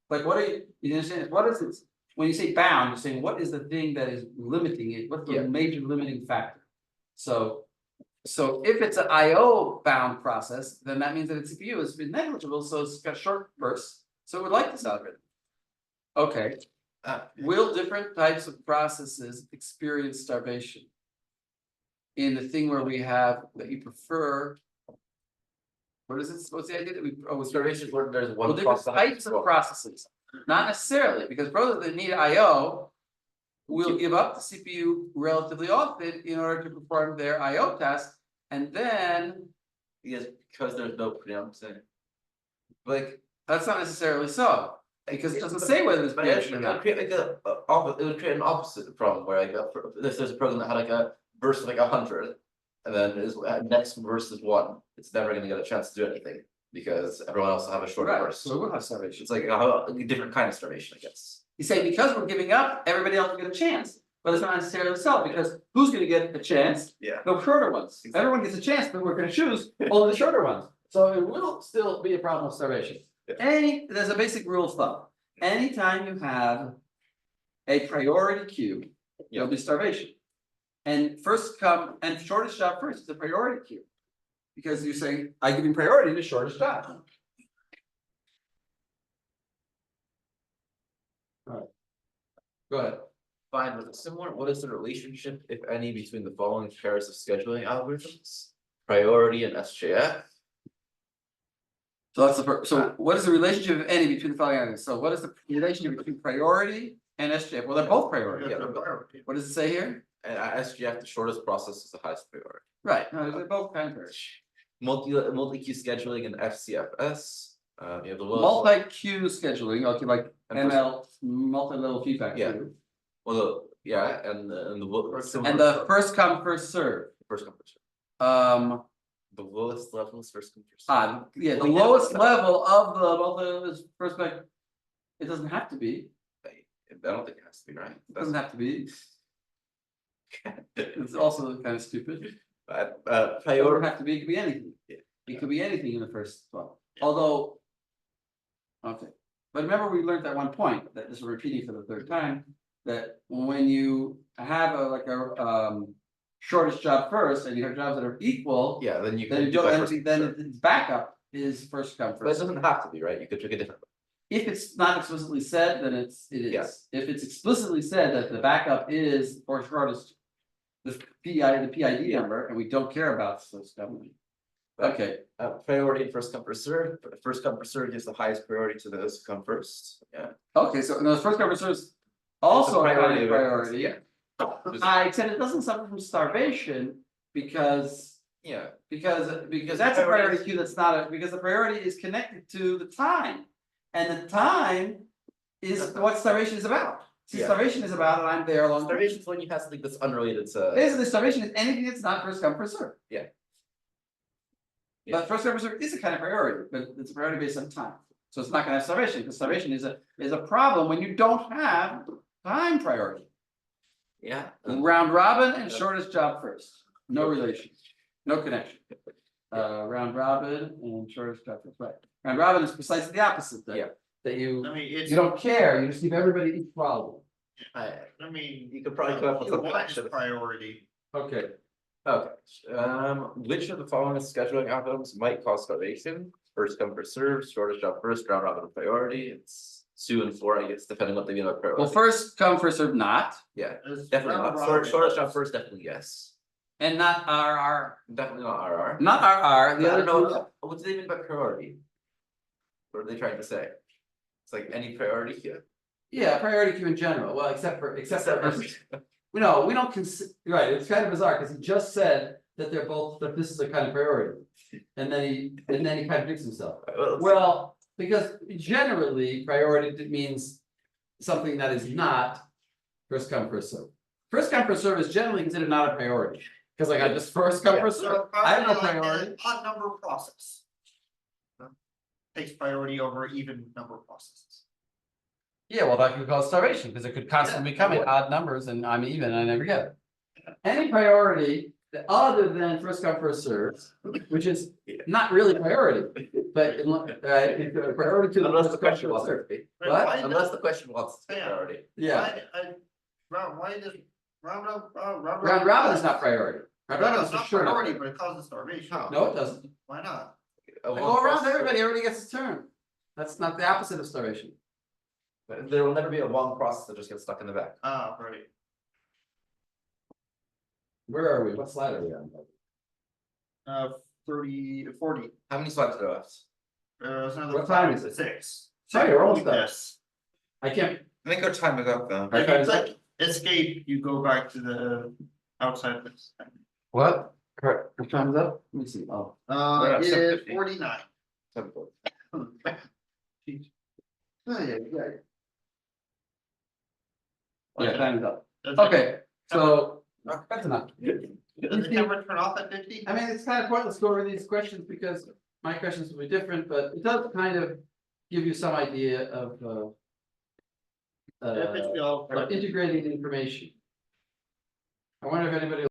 Like, what are you understand, what is it? When you say bound, you're saying, what is the thing that is limiting it? What's the Yeah. major limiting factor? So if it's an IO bound process, then that means that its CPU has been negligible, so it's got short bursts, so it would like this algorithm. Okay, will different types of processes experience starvation? In the thing where we have that you prefer. What is it, what's the idea that we, Starvation is where there's one. well, different process. types of processes, not necessarily, because processes that need IO. Will give up the CPU relatively often in order to perform their IO task, and then. Because there's no preempting. Like. That's not necessarily so, because it doesn't say whether there's But it preemption or would create like it would create an opposite problem where like if there's a program that had like a burst of like 100. And then is next burst is 1, it's never gonna get a chance to do anything. Because everyone else will have a shorter Right, burst. so we'll have starvation. It's like a different kind of starvation, I guess. You say because we're giving up, everybody else will get a chance, but it's not necessarily so, because who's gonna get a chance? Yeah. The shorter ones, everyone gets a chance, but we're gonna choose only the shorter ones, so it will still be a problem of starvation. Yeah. There's a basic rule of thumb, anytime you have a priority queue, there'll be starvation. And first come, and shortest job first is the priority queue. Because you're saying, I give you priority to shortest job. Alright. Go ahead. Fine with a similar, what is the relationship, if any, between the following pairs of scheduling algorithms? Priority and SJF? So that's so what is the relationship, if any, between the following items? So what is the relationship between priority and SJF? Well, they're both priority. Yeah. What does it say here? And SJF, the shortest process is the highest priority. Right, no, they're both kind of priority. Multi-queue scheduling and FCFS, you have the lowest. Multi-queue scheduling, okay, like And ML, multi-level feedback Yeah. queue. Well, yeah, and And the first come, first serve. first come first serve. The The lowest level is first come first serve. yeah, the lowest level of the first back. It doesn't have to be, I don't think it has to be, right? it doesn't have to be. It's also kind of stupid. But It doesn't priority, have to be, it could be anything. Yeah. It could be anything in the first, well, although. Okay, but remember we learned at one point, that this is repeating for the third time, that when you have shortest job first and you have jobs that are equal. yeah, then you Then can you do don't, by first then serve. its backup is first come But it first. doesn't have to be, right? You could pick a different. If it's not explicitly said, then it Yeah. is. If it's explicitly said that the backup is for shortest. The PID number, and we don't care about those company. Okay, Priority and first come first serve. First come first serve gives the highest priority to those who come first. Yeah. okay, so those first come first serves also a kind priority of of it. priority. Yeah. Just- Except it doesn't suffer from starvation because Yeah. that's a priority queue that's not a, because the priority is connected to the time. And the time is what starvation is about. See, Yeah. starvation is about, and I'm there along. Starvation is when you have something that's unrelated to. Basically, starvation is anything that's not first come first serve. Yeah. But first come first serve is a kind of priority, but it's a priority based on time. So it's not gonna have starvation, because starvation is a problem when you don't have time priority. Yeah. Round robin and shortest job first, no relation, no connection. Round robin and shortest job first, right? Round robin is precisely the opposite, Yeah. that you it's. don't care, you just give everybody each problem. I mean. You could probably come up with something Q1 that is should. priority. Okay. Okay, which of the following scheduling algorithms might cause starvation? First come first serve, shortest job first, round robin priority, it's 2 and 4, I guess, depending what they mean by priority. Well, first come, first serve not, Yeah, It's definitely round not, robin. shortest job first, definitely yes, and not RR, definitely not RR. not RR, the I other don't two. know, what do they mean by priority? What are they trying to say? It's like any priority here. Yeah, priority queue in general, well, except for. No, we don't right, it's kind of bizarre, because he just said that they're both, that this is a kind of priority. And then he contradicts himself. Well, because generally priority means something that is not first come, first serve. First come, first serve is generally considered not a priority, because I got just first come, first serve, So I have no probably like priority. an odd number process. Takes priority over even number processes. Yeah, well, that could cause starvation, because it could constantly be coming odd numbers and I'm even, and I never get it. Any priority that other than first come, first served, which is not really priority, but it's a priority to the. Unless the first come, question first wants it served. to be, What? Why unless does- the question wants it to be Yeah. priority. Yeah, Why does round up, round robin is not priority. Round robin is It's for not sure not priority, priority. but it causes starvation. How? No, it doesn't. Why not? A They long go around process- everybody gets his turn. That's not the opposite of starvation. There will never be a long process that just gets stuck in the back. Ah, right. Where are we? What slide are we on? 40. How many slides are there left? It's another What time five, is it? 6. Sorry, we're almost done. Yes. I can't. I think our time is up though. Our If time you is up. click escape, you go back to the outside this. What? Correct. What time is up? Let me see. Oh. at It's 7:50. 49. Yeah, time is up. Does it- Okay, so that's enough. Does the camera turn off at 50? I mean, it's kind of pointless to go over these questions because my questions will be different, but it does kind of give you some idea of If it's all- integrating information. I wonder if anybody